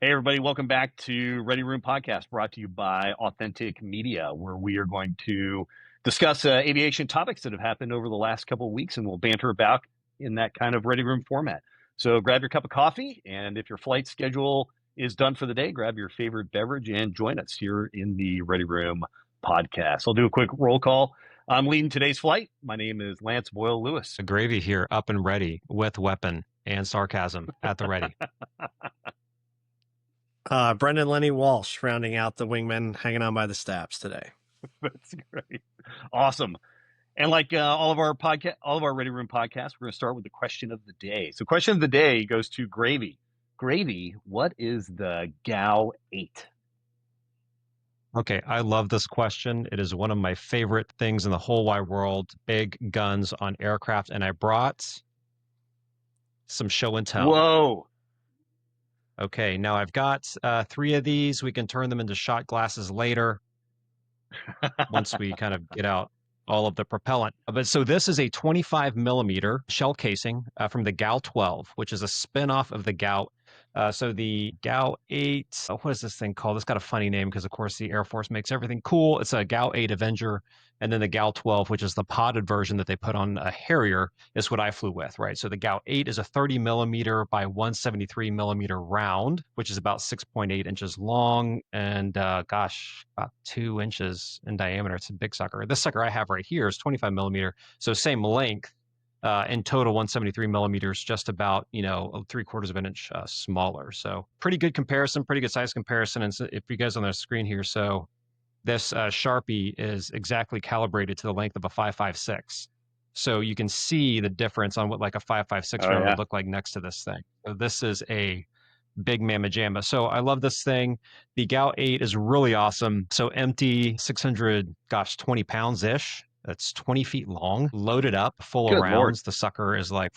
Hey, everybody, welcome back to Ready Room Podcast, brought to you by Authentic Media, where we are going to discuss aviation topics that have happened over the last couple of weeks, and we'll banter about in that kind of Ready Room format. So grab your cup of coffee, and if your flight schedule is done for the day, grab your favorite beverage and join us here in the Ready Room Podcast. I'll do a quick roll call. I'm leading today's flight. My name is Lance Boyle Lewis. Gravy here, up and ready, with weapon and sarcasm at the ready. Brendan Lenny Walsh rounding out the wingmen hanging on by the stabs today. That's great. Awesome. And like all of our Ready Room podcasts, we're going to start with the question of the day. So, question of the day goes to Gravy. Gravy, what is the GAU-8? Okay, I love this question. It is one of my favorite things in the whole wide world. Big guns on aircraft, and I brought some show and tell. Whoa. Okay, now I've got 3 of these. We can turn them into shot glasses later once we kind of get out all of the propellant. But so this is a 25 millimeter shell casing from the GAU-12, which is a spinoff of the GAU. So the GAU-8, what is this thing called? It's got a funny name because, of course, the Air Force makes everything cool. It's a GAU-8 Avenger. And then the GAU-12, which is the podded version that they put on a Harrier, is what I flew with, right? So the GAU-8 is a 30 millimeter by 173 millimeter round, which is about 6.8 inches long and, about 2 inches in diameter. It's a big sucker. This sucker I have right here is 25 millimeter, so same length. In total, 173 millimeters, just about, 3/4 of an inch smaller. So pretty good comparison, pretty good size comparison. And so if you guys on the screen here, so this Sharpie is exactly calibrated to the length of a 5.56. So you can see the difference on what like a 5.56 round would look like next to this thing. So this is a big mamma jamma. So I love this thing. The GAU-8 is really awesome. So empty, 20 pounds-ish. That's 20 feet long, loaded up, full of rounds. Lord. The sucker is like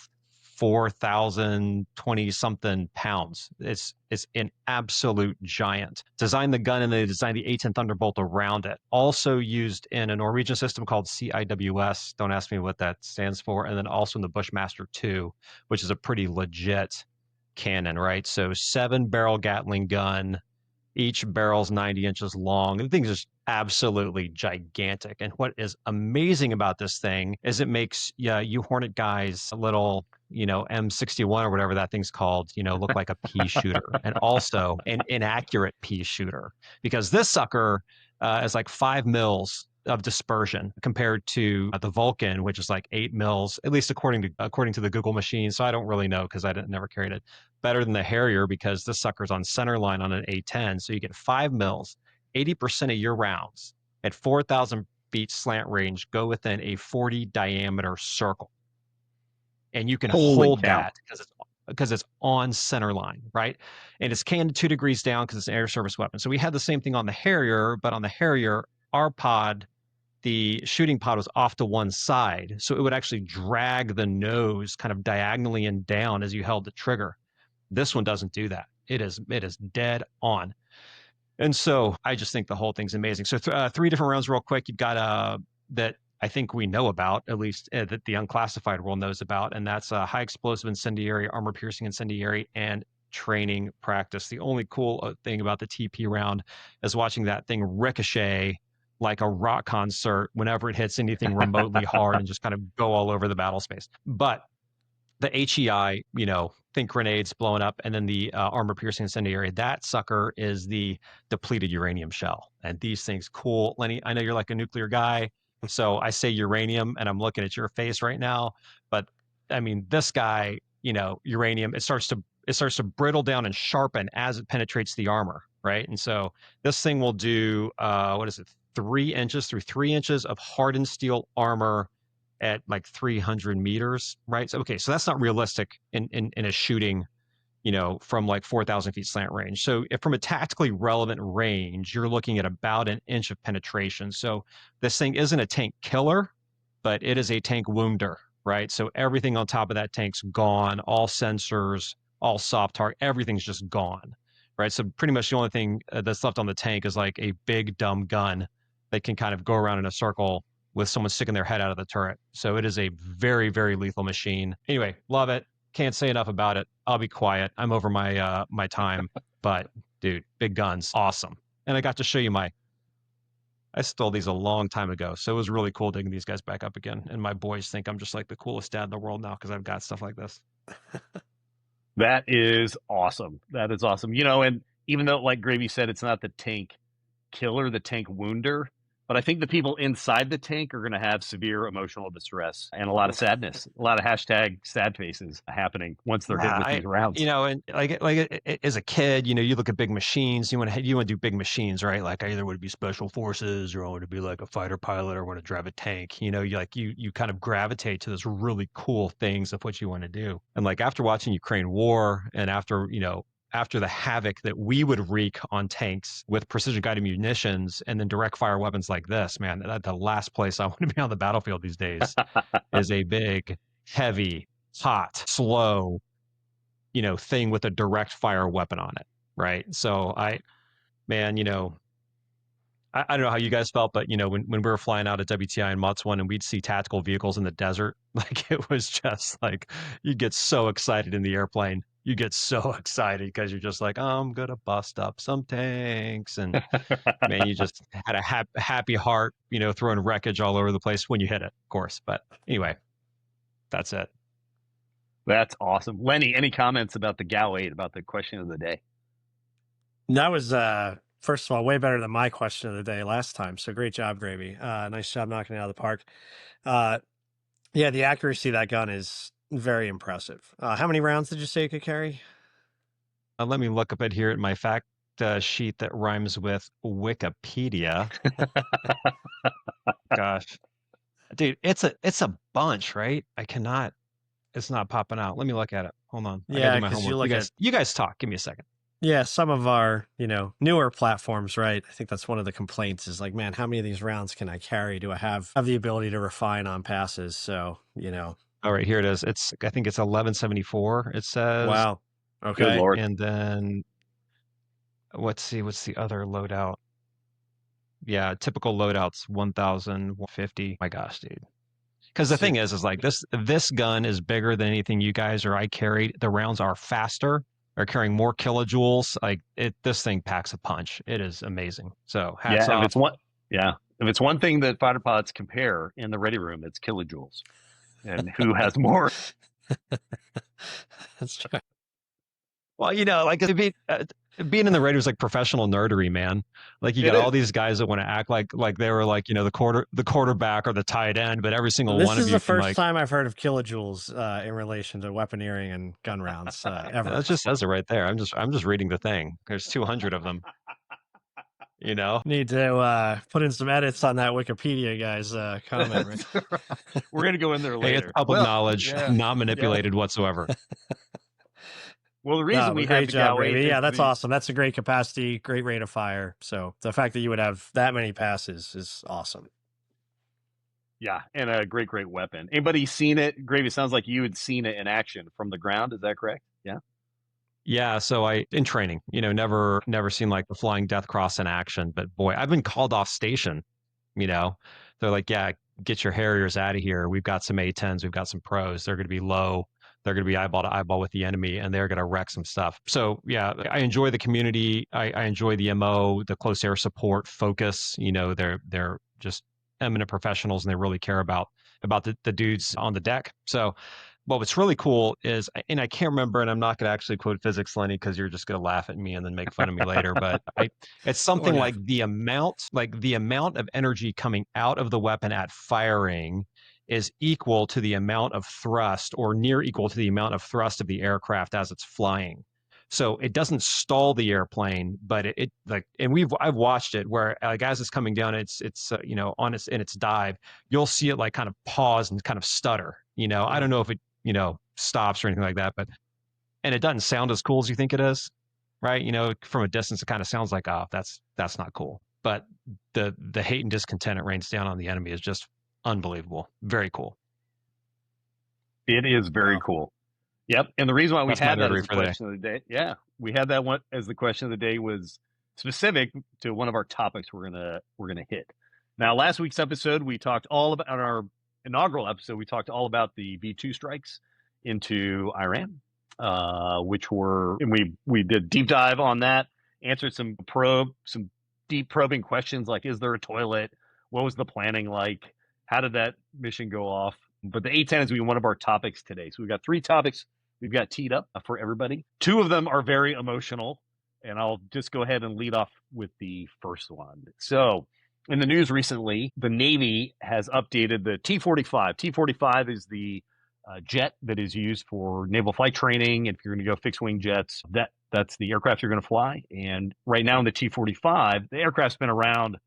4,020 something pounds. It's an absolute giant. Designed the gun and they designed the A-10 Thunderbolt around it. Also used in a Norwegian system called CIWS. Don't ask me what that stands for. And then also in the Bushmaster 2, which is a pretty legit cannon, right? So 7-barrel Gatling gun. Each barrel's 90 inches long. The thing's just absolutely gigantic. And what is amazing about this thing is it makes you Hornet guys a little, M61 or whatever that thing's called, look like a pea shooter, and also an inaccurate pea shooter, because this sucker is like 5 mils of dispersion compared to the Vulcan, which is like 8 mils, at least according to the Google machine. So I don't really know because I never carried it. Better than the Harrier because this sucker's on center line on an A-10. So you get 5 mils, 80% of your rounds at 4,000 feet slant range go within a 40 diameter circle. And you can hold that because it's on center line, right? And it's canned 2 degrees down because it's an air service weapon. So we had the same thing on the Harrier, but on the Harrier, our pod, the shooting pod was off to one side. So it would actually drag the nose kind of diagonally and down as you held the trigger. This one doesn't do that. It is dead on. And so I just think the whole thing's amazing. So 3 different rounds real quick. You've got that I think we know about, at least that the unclassified world knows about, and that's a high explosive incendiary, armor piercing incendiary, and training practice. The only cool thing about the TP round is watching that thing ricochet like a rock concert whenever it hits anything remotely hard and just kind of go all over the battle space. But the HEI, think grenades blowing up, and then the armor piercing incendiary, that sucker is the depleted uranium shell. And these things, cool. Lenny, I know you're like a nuclear guy, so I say uranium and I'm looking at your face right now. But I mean, this guy, uranium, it starts to brittle down and sharpen as it penetrates the armor, right? And so this thing will do 3 inches through 3 inches of hardened steel armor at like 300 meters, right? So, okay, so that's not realistic in a shooting, from like 4,000 feet slant range. So if from a tactically relevant range, you're looking at about an inch of penetration. So this thing isn't a tank killer, but it is a tank wounder, right? So everything on top of that tank's gone, all sensors, all soft target, everything's just gone, right? So pretty much the only thing that's left on the tank is like a big dumb gun that can kind of go around in a circle with someone sticking their head out of the turret. So it is a very, very lethal machine. Anyway, love it. Can't say enough about it. I'll be quiet. I'm over my my time. But dude, big guns, awesome. And I got to show you I stole these a long time ago, so it was really cool digging these guys back up again. And my boys think I'm just like the coolest dad in the world now because I've got stuff like this. That is awesome. That is awesome. And even though, like Gravy said, it's not the tank killer, the tank wounder, but I think the people inside the tank are going to have severe emotional distress and a lot of sadness, a lot of hashtag sad faces happening once they're hit Yeah, with these rounds. and as a kid, you look at big machines. You want to do big machines, right? Like I either want to be special forces, or I want to be like a fighter pilot, or want to drive a tank. You kind of gravitate to those really cool things of what you want to do. And like after watching Ukraine War, and after the havoc that we would wreak on tanks with precision guided munitions and then direct fire weapons like this, man, that's the last place I want to be on the battlefield these days is a big, heavy, hot, slow, thing with a direct fire weapon on it. Right. So man, I don't know how you guys felt, but when we were flying out at WTI and Mots 1 and we'd see tactical vehicles in the desert, like it was just like you get so excited in the airplane. You get so excited because you're just like, I'm gonna bust up some tanks, and man, you just had a happy heart, throwing wreckage all over the place when you hit it, of course. But anyway, that's it. That's awesome. Lenny, any comments about the GAU-8, about the question of the day? That was, first of all, way better than my question of the day last time. So great job, Gravy. Nice job knocking it out of the park. Yeah, the accuracy of that gun is very impressive. How many rounds did you say it could carry? Let me look up it here at my fact sheet that rhymes with Wikipedia. Gosh, dude, it's a bunch, right? It's not popping out. Let me look at it. Hold on. I gotta Yeah, do my because you homework. look at You guys talk. Give me a second. yeah, some of our newer platforms, right? I think that's one of the complaints is like, man, how many of these rounds can I carry? Do I have the ability to refine on passes? So All right, here it is. I think it's 1174. It says, wow, Good okay, Lord. and then let's see, what's the other loadout? Yeah, typical loadouts 1050. My gosh, dude. Because the thing is like this gun is bigger than anything you guys or I carried. The rounds are faster. They're carrying more kilojoules. Like this thing packs a punch. It is amazing. So hats Yeah, off. if it's one thing that fighter pilots compare in the ready room, it's kilojoules. And who has more? that's true. Well, like being in the radio is like professional nerdery, man. Like you It got all is. these guys that want to act like they were like the quarterback or the tight end, but every single This one of is you the can first like time I've heard of kilojoules in relation to weaponeering and gun rounds ever. that just says it right there. I'm just reading the thing. There's 200 of them. Need to put in some edits on that Wikipedia guy's comment. Right? We're going to go in there Hey, it's later. public knowledge, Yeah, not yeah. manipulated whatsoever. Well, the reason No, we but have great the job, GAU-8 Gravy. is Yeah, that's awesome. That's a great capacity, great rate of fire. So the fact that you would have that many passes is awesome. Yeah, and a great weapon. Anybody seen it? Gravy, sounds like you had seen it in action from the ground. Is that correct? Yeah. Yeah, so in training, never seen like the flying death cross in action, but boy, I've been called off station, you know. They're like, "Yeah, get your Harriers out of here. We've got some A-10s, we've got some pros. They're going to be low. They're going to be eyeball to eyeball with the enemy and they're going to wreck some stuff." So, yeah, I enjoy the community. I enjoy the MO, the close air support focus, they're just eminent professionals and they really care about the dudes on the deck. So, well, what's really cool is, and I can't remember, and I'm not going to actually quote physics, Lenny, because you're just going to laugh at me and then make fun of me later. But it's something like the amount of energy coming out of the weapon at firing is equal to the amount of thrust, or near equal to the amount of thrust of the aircraft as it's flying. So it doesn't stall the airplane, but it like, and I've watched it where like as it's coming down, it's on its dive, you'll see it like kind of pause and kind of stutter. I don't know if it stops or anything like that, and it doesn't sound as cool as you think it is, right? From a distance, it kind of sounds like, oh, that's not cool. But the hate and discontent it rains down on the enemy is just unbelievable. Very cool. It is very cool. Yep. And the reason why we That's my had that as nerdery the for the day. question of the day, yeah, we had that one as the question of the day was specific to one of our topics we're gonna hit. Now, last week's episode, we talked all about our inaugural episode. We talked all about the V2 strikes into Iran. and we did deep dive on that, answered some deep probing questions like, is there a toilet? What was the planning like? How did that mission go off? But the A-10 is one of our topics today. So we've got 3 topics we've got teed up for everybody. 2 of them are very emotional, and I'll just go ahead and lead off with the first one. So in the news recently, the Navy has updated the T-45. T-45 is the jet that is used for naval flight training. If you're going to go fixed wing jets, that's the aircraft you're going to fly. And right now in the T-45, the aircraft's been around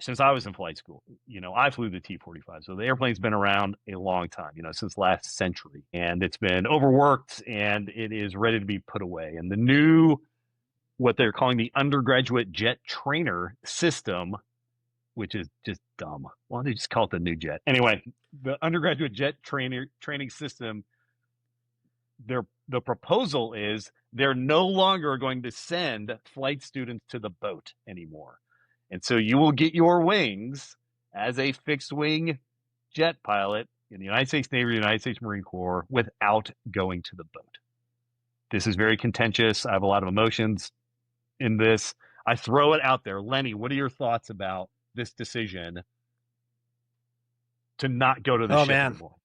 since I was in flight school. I flew the T-45. So the airplane's been around a long time, since last century. And it's been overworked and it is ready to be put away. And the new, what they're calling the undergraduate jet trainer system, which is just dumb. Why don't they just call it the new jet? Anyway, the undergraduate jet training system, the proposal is they're no longer going to send flight students to the boat anymore. And so you will get your wings as a fixed wing jet pilot in the United States Navy or the United States Marine Corps without going to the boat. This is very contentious. I have a lot of emotions in this. I throw it out there. Lenny, what are your thoughts about this decision to not go to the ship anymore?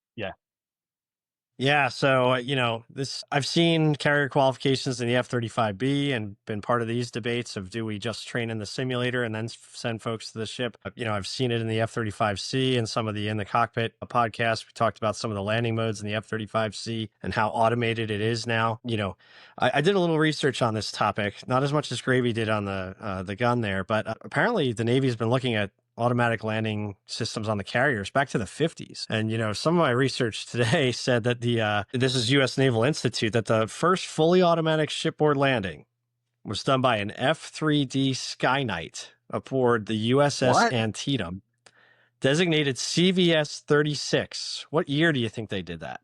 Yeah. So, I've seen carrier qualifications in the F-35B and been part of these debates of, do we just train in the simulator and then send folks to the ship? I've seen it in the F-35C and some of the In the Cockpit podcasts. We talked about some of the landing modes in the F-35C and how automated it is now. I did a little research on this topic, not as much as Gravy did on the gun there, but apparently the Navy's been looking at automatic landing systems on the carriers back to the 50s. And, some of my research today said that this is U.S. Naval Institute, that the first fully automatic shipboard landing was done by an F-3D Skyknight aboard the USS Antietam, designated CVS-36. What year do you think they did that?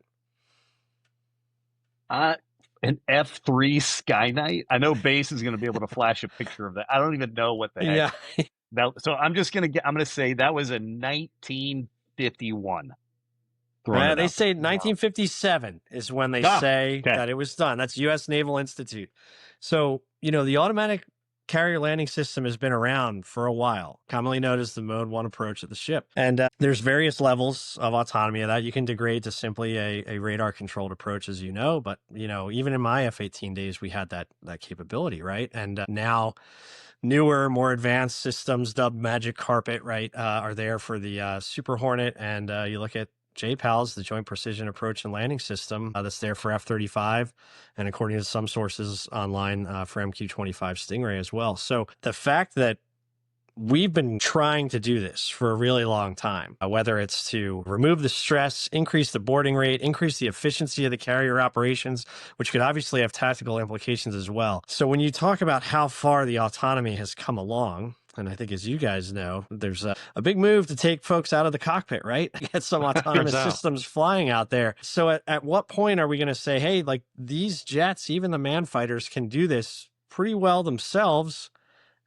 An F-3 Skyknight? I know Base is going to be able to flash a picture of that. I don't even know what the heck. Yeah. So I'm going to say that was a 1951. They say 1957 is when they say that it was done. That's U.S. Naval Institute. So, the automatic carrier landing system has been around for a while, commonly known as the Mode 1 approach of the ship. And there's various levels of autonomy of that. You can degrade to simply a radar-controlled approach, as you know. But, even in my F-18 days, we had that capability, right? And now newer, more advanced systems, dubbed Magic Carpet, right, are there for the Super Hornet. And you look at JPALS, the Joint Precision Approach and Landing System, that's there for F-35, and according to some sources online, for MQ-25 Stingray as well. So the fact that we've been trying to do this for a really long time, whether it's to remove the stress, increase the boarding rate, increase the efficiency of the carrier operations, which could obviously have tactical implications as well. So when you talk about how far the autonomy has come along, and I think, as you guys know, there's a big move to take folks out of the cockpit, right? Get some autonomous systems flying out there. So at what point are we going to say, hey, like, these jets, even the man fighters, can do this pretty well themselves,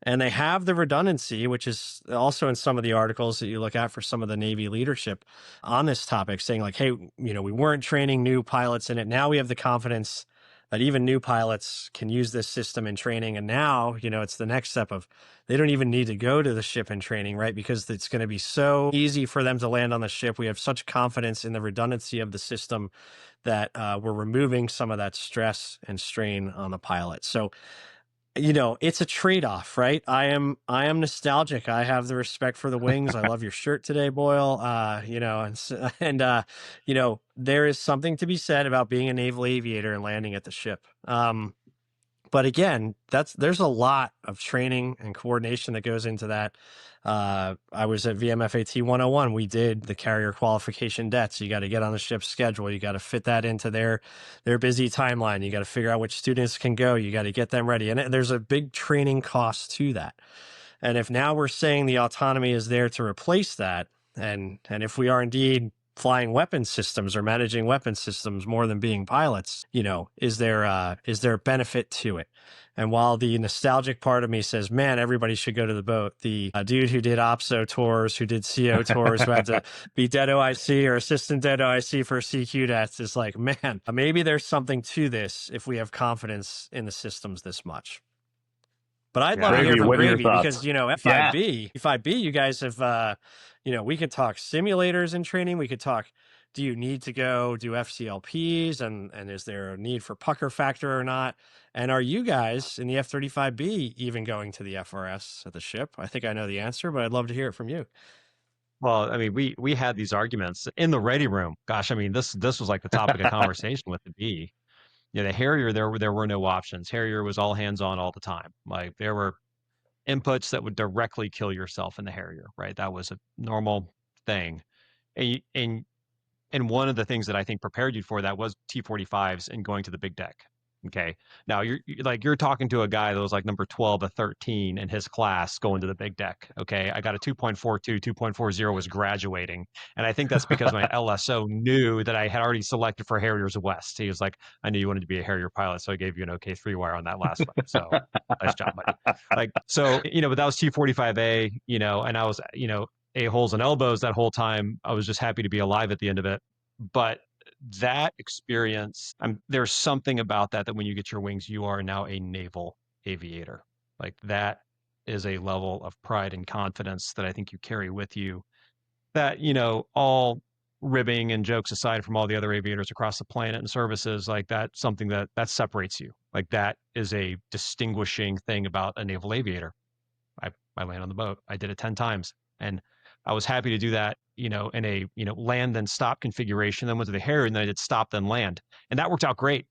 and they have the redundancy, which is also in some of the articles that you look at for some of the Navy leadership on this topic, saying like, hey, we weren't training new pilots in it. Now we have the confidence that even new pilots can use this system in training. And now, it's the next step of, they don't even need to go to the ship in training, right? Because it's going to be so easy for them to land on the ship. We have such confidence in the redundancy of the system that we're removing some of that stress and strain on the pilot. So, it's a trade-off, right? I am nostalgic. I have the respect for the wings. I love your shirt today, Boyle. There is something to be said about being a naval aviator and landing at the ship. But again, there's a lot of training and coordination that goes into that. I was at VMFAT 101. We did the carrier qualification debts. You got to get on the ship's schedule. You got to fit that into their busy timeline. You got to figure out which students can go. You got to get them ready. And there's a big training cost to that. And if now we're saying the autonomy is there to replace that, and if we are indeed flying weapon systems or managing weapon systems more than being pilots, is there benefit to it? And while the nostalgic part of me says, man, everybody should go to the boat, the dude who did OPSO tours, who did CO tours, who had to be dead OIC or assistant dead OIC for CQ deaths is like, man, maybe there's something to this if we have confidence in the systems this much. But I'd love to hear Gravy, from what are your Gravy thoughts? because, F5B, you guys have, we could talk simulators in training. We could talk, do you need to go do FCLPs and is there a need for pucker factor or not? And are you guys in the F-35B even going to the FRS at the ship? I think I know the answer, but I'd love to hear it from you. Well, I mean, we had these arguments in the ready room. Gosh, I mean, this was like the topic of conversation with the B. Yeah, the Harrier, there were no options. Harrier was all hands on all the time. Like there were inputs that would directly kill yourself in the Harrier, right? That was a normal thing. And one of the things that I think prepared you for that was T-45s and going to the big deck. Okay. Now you're talking to a guy that was like number 12 or 13 in his class going to the big deck. Okay. I got a 2.42, 2.40 was graduating. And I think that's because my LSO knew that I had already selected for Harriers West. He was like, I knew you wanted to be a Harrier pilot. So I gave you an OK 3-wire on that last one. So nice job, buddy. Like, so, but that was T-45A, and I was, a-holes and elbows that whole time. I was just happy to be alive at the end of it. But that experience, there's something about that when you get your wings, you are now a naval aviator. Like that is a level of pride and confidence that I think you carry with you that, all ribbing and jokes aside from all the other aviators across the planet and services, like that's something that separates you. Like that is a distinguishing thing about a naval aviator. I land on the boat. I did it 10 times. And I was happy to do that, in a, land then stop configuration, then went to the Harrier, and then I did stop then land. And that worked out great,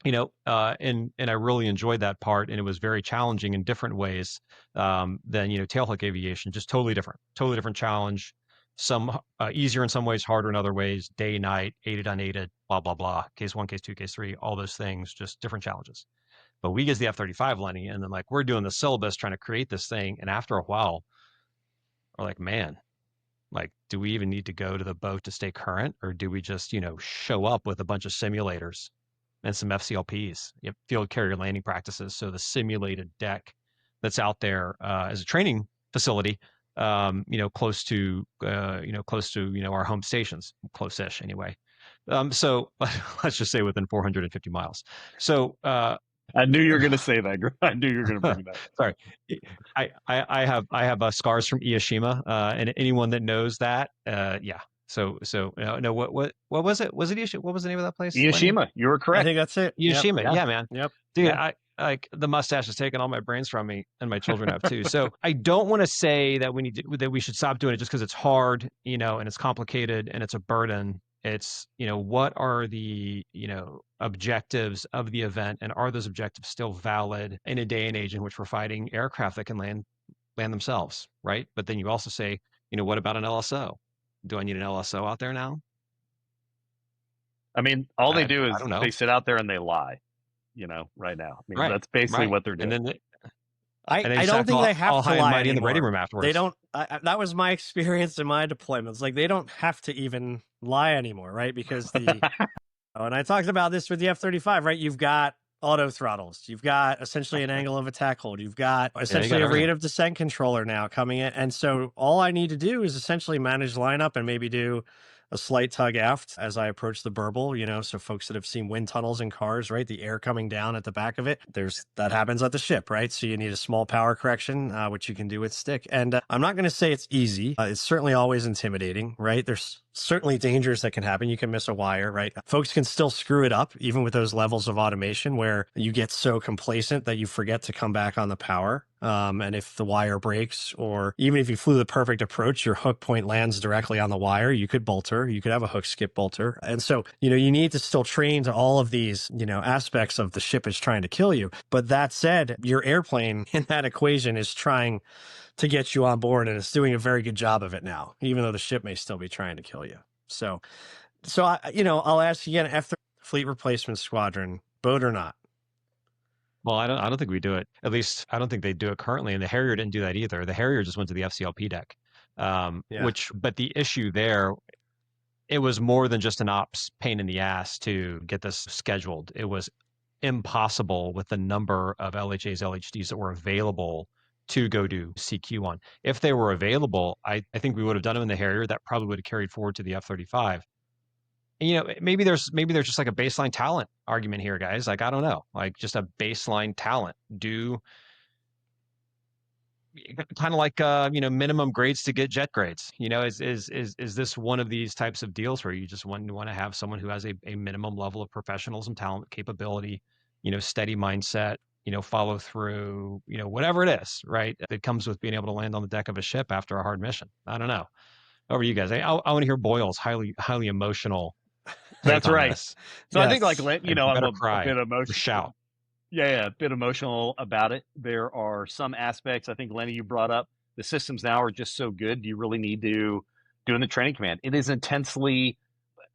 and I really enjoyed that part. And it was very challenging in different ways than, tailhook aviation, just totally different challenge. Some easier in some ways, harder in other ways, day, night, aided, unaided, blah, blah, blah. Case 1, case 2, case 3, all those things, just different challenges. But we get the F-35 landing, and then like we're doing the syllabus trying to create this thing. And after a while, we're like, man, like, do we even need to go to the boat to stay current, or do we just, show up with a bunch of simulators and some FCLPs, field carrier landing practices? So the simulated deck that's out there as a training facility, close to our home stations, close-ish anyway. So let's just say within 450 miles. So I knew you were going to say that. I knew you were going to bring that. Sorry, I have scars from Ieshima, and anyone that knows that, yeah. So no, what was it? Was it Ieshima? What was the name of that place? Ieshima, you were correct. I think that's it. Ieshima, yeah, man. Yep. Dude, Yep. I like the mustache has taken all my brains from me, and my children have too. So I don't want to say that we should stop doing it just because it's hard, and it's complicated and it's a burden. It's, what are the, objectives of the event, and are those objectives still valid in a day and age in which we're fighting aircraft that can land themselves, right? But then you also say, what about an LSO? Do I need an LSO out there now? I mean, all they do is they sit out there and they lie, right now. I mean, right, that's basically what they're doing. And then I don't think they have to lie in the ready room afterwards. They don't. That was my experience in my deployments. Like they don't have to even lie anymore, right? Because and I talked about this with the F-35, right? You've got auto throttles. You've got essentially an angle of attack hold. You've got essentially a rate of descent controller now coming in. And so all I need to do is essentially manage lineup and maybe do a slight tug aft as I approach the burble, so folks that have seen wind tunnels in cars, right? The air coming down at the back of it, that happens at the ship, right? So you need a small power correction, which you can do with stick. And I'm not going to say it's easy. It's certainly always intimidating, right? There's certainly dangers that can happen. You can miss a wire, right? Folks can still screw it up, even with those levels of automation where you get so complacent that you forget to come back on the power. And if the wire breaks, or even if you flew the perfect approach, your hook point lands directly on the wire, you could bolter, you could have a hook skip bolter. And so, you need to still train to all of these, aspects of the ship is trying to kill you. But that said, your airplane in that equation is trying to get you on board, and it's doing a very good job of it now, even though the ship may still be trying to kill you. So I'll ask you again, after fleet replacement squadron, boat or not? Well, I don't think we do it. At least I don't think they do it currently. And the Harrier didn't do that either. The Harrier just went to the FCLP deck, but the issue there it was more than just an ops pain in the ass to get this scheduled. It was impossible with the number of LHAs, LHDs that were available to go do CQ on. If they were available, I think we would have done them in the Harrier. That probably would have carried forward to the F-35. And, maybe there's just like a baseline talent argument here, guys. Like, I don't know, like just a baseline talent. Do kind of like minimum grades to get jet grades. Is this one of these types of deals where you just want to have someone who has a minimum level of professionalism, talent, capability, steady mindset, follow through, whatever it is, right? That comes with being able to land on the deck of a ship after a hard mission. I don't know. Over to you guys. I want to hear Boyle's highly emotional take That's on right. this. So I think, like, And I'm better a cry bit or emotional. shout. Yeah, a bit emotional about it. There are some aspects, I think, Lenny, you brought up. The systems now are just so good. Do you really need to do in the training command? It is intensely,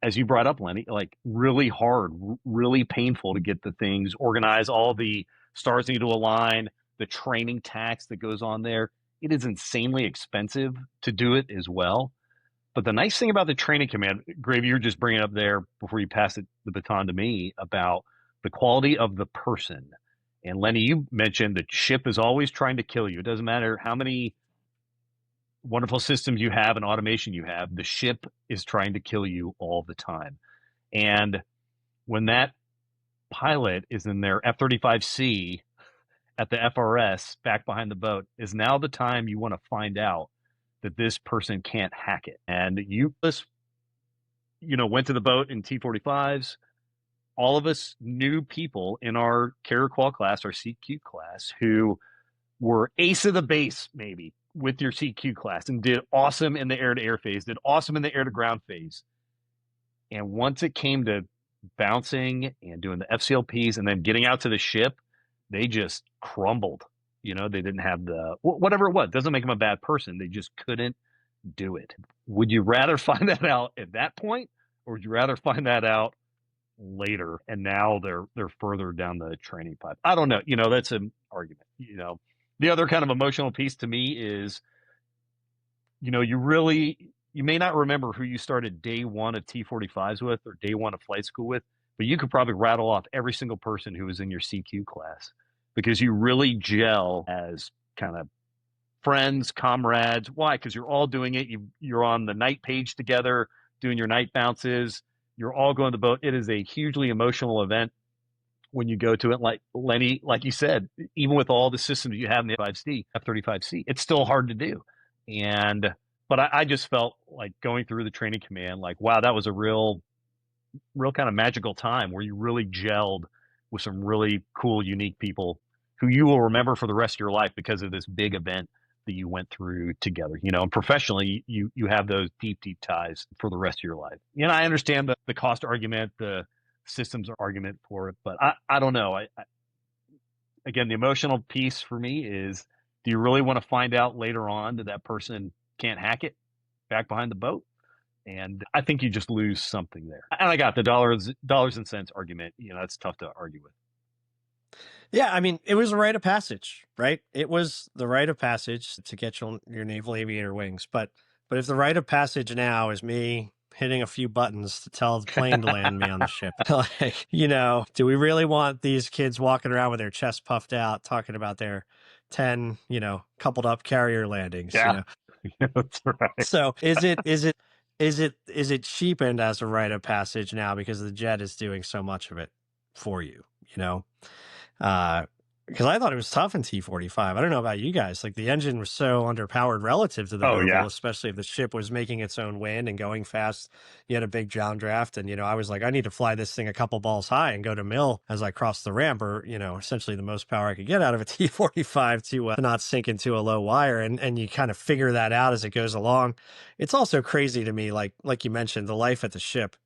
as you brought up, Lenny, like really hard, really painful to get the things organized. All the stars need to align, the training tax that goes on there. It is insanely expensive to do it as well. But the nice thing about the training command, Gravy, you're just bringing up there before you pass the baton to me about the quality of the person. And Lenny, you mentioned the ship is always trying to kill you. It doesn't matter how many wonderful systems you have and automation you have, the ship is trying to kill you all the time. And when that pilot is in their F-35C at the FRS back behind the boat, is now the time you want to find out that this person can't hack it. And you just, went to the boat in T-45s. All of us knew people in our carrier qual class, our CQ class, who were ace of the base, maybe, with your CQ class and did awesome in the air-to-air phase, did awesome in the air-to-ground phase. And once it came to bouncing and doing the FCLPs and then getting out to the ship, they just crumbled. They didn't have whatever it was. Doesn't make them a bad person. They just couldn't do it. Would you rather find that out at that point, or would you rather find that out later and now they're further down the training pipe? I don't know. That's an argument. The other kind of emotional piece to me is, you may not remember who you started day one of T-45s with or day one of flight school with, but you could probably rattle off every single person who was in your CQ class because you really gel as kind of friends, comrades. Why? Because you're all doing it. You're on the night page together, doing your night bounces. You're all going to the boat. It is a hugely emotional event when you go to it. Like Lenny, like you said, even with all the systems you have in the F-35C, it's still hard to do. But I just felt like going through the training command, like, wow, that was a real kind of magical time where you really gelled with some really cool, unique people who you will remember for the rest of your life because of this big event that you went through together. And professionally, you have those deep ties for the rest of your life. I understand the cost argument, the systems argument for it, but I don't know. Again, the emotional piece for me is, do you really want to find out later on that person can't hack it back behind the boat? And I think you just lose something there. And I got the dollars and cents argument. It's tough to argue with. Yeah, I mean, it was a rite of passage, right? It was the rite of passage to get your naval aviator wings. But if the rite of passage now is me hitting a few buttons to tell the plane to land me on the ship, like, do we really want these kids walking around with their chests puffed out talking about their 10, coupled up carrier landings? Yeah, that's right. So is it cheapened as a rite of passage now because the jet is doing so much of it for you? Because I thought it was tough in T-45. I don't know about you guys. Like, the engine was so underpowered relative to the Naval, especially if the ship was making its own wind and going fast. You had a big downdraft, and I was like, I need to fly this thing a couple balls high and go to mill as I cross the ramp, or essentially the most power I could get out of a T-45 to not sink into a low wire. And you kind of figure that out as it goes along. It's also crazy to me, like you mentioned, the life at the ship,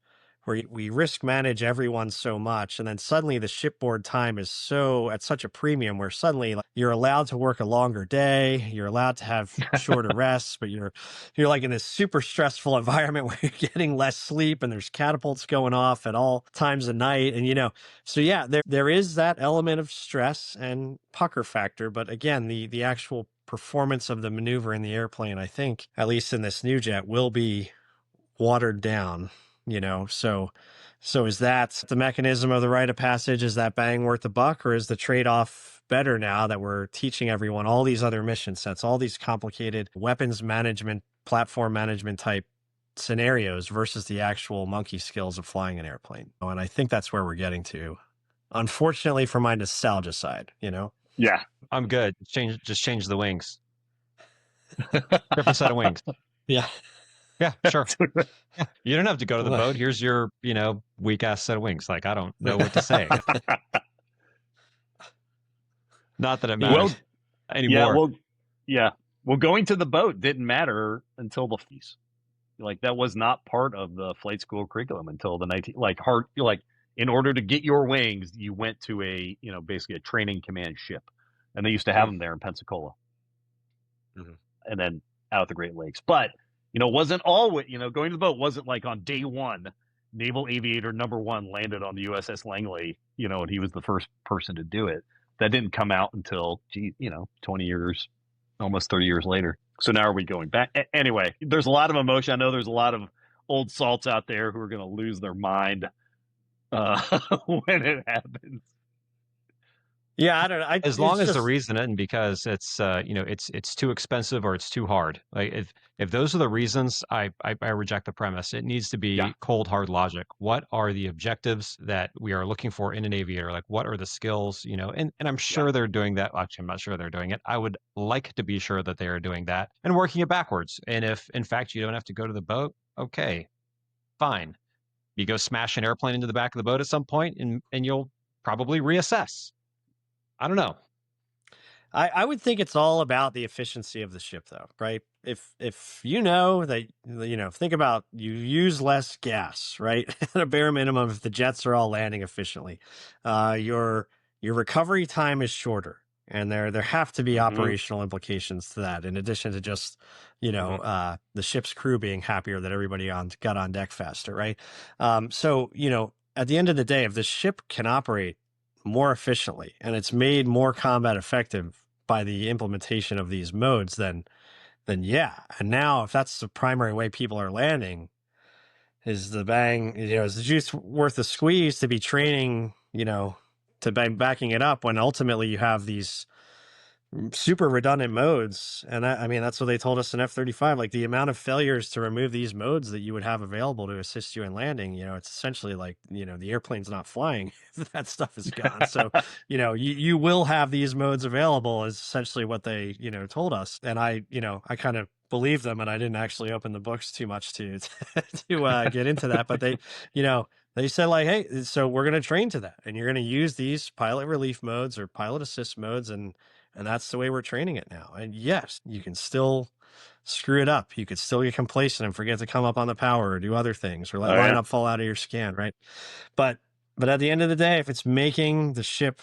where we risk manage everyone so much, and then suddenly the shipboard time is at such a premium, where suddenly you're allowed to work a longer day, you're allowed to have shorter rests, but you're like in this super stressful environment where you're getting less sleep, and there's catapults going off at all times of night, and so yeah, there is that element of stress and pucker factor, but again, the actual performance of the maneuver in the airplane, I think, at least in this new jet, will be watered down, so is that the mechanism of the rite of passage? Is that bang worth the buck, or is the trade-off better now that we're teaching everyone all these other mission sets, all these complicated weapons management, platform management type scenarios versus the actual monkey skills of flying an airplane? And I think that's where we're getting to, unfortunately, for my nostalgia side. Yeah. I'm good. Just change the wings. Different set of wings. Yeah. Yeah, sure. Yeah. You don't have to go to the boat. Here's your, weak ass set of wings. Like, I don't know what to say. Not that it matters anymore. Well, going to the boat didn't matter until the fees. Like, that was not part of the flight school curriculum until the 19, in order to get your wings, you went to basically a training command ship, and they used to have them there in Pensacola, and then out the Great Lakes. But it wasn't always, going to the boat wasn't like on day one. Naval Aviator #1 landed on the USS Langley, and he was the first person to do it. That didn't come out until 20 years, almost 30 years later. So now are we going back? Anyway, there's a lot of emotion. I know there's a lot of old salts out there who are going to lose their mind when it happens. Yeah, I don't know. As long as the reason isn't because it's it's too expensive or it's too hard. Like if those are the reasons, I reject the premise. It needs to be cold hard logic. What are the objectives that we are looking for in an aviator? Like what are the skills? And I'm sure they're doing that. Actually, I'm not sure they're doing it. I would like to be sure that they are doing that and working it backwards. And if in fact you don't have to go to the boat, okay, fine. You go smash an airplane into the back of the boat at some point, and you'll probably reassess. I don't know. I would think it's all about the efficiency of the ship, though, right? If that, think about you use less gas, right? At a bare minimum, if the jets are all landing efficiently, your recovery time is shorter, and there have to be operational implications to that, in addition to just the ship's crew being happier that everybody got on deck faster, right? So at the end of the day, if the ship can operate more efficiently and it's made more combat effective by the implementation of these modes, then yeah. And now if that's the primary way people are landing, is the juice worth the squeeze to be training, to backing it up when ultimately you have these super redundant modes? And I mean, that's what they told us in F-35, like the amount of failures to remove these modes that you would have available to assist you in landing, it's essentially like, the airplane's not flying if that stuff is gone. So, you will have these modes available is essentially what they, told us. And I kind of believed them, and I didn't actually open the books too much to get into that, but they said like, hey, so we're going to train to that, and you're going to use these pilot relief modes or pilot assist modes, and that's the way we're training it now. And yes, you can still screw it up. You could still get complacent and forget to come up on the power or do other things or let lineup fall out of your scan, right? But at the end of the day, if it's making the ship,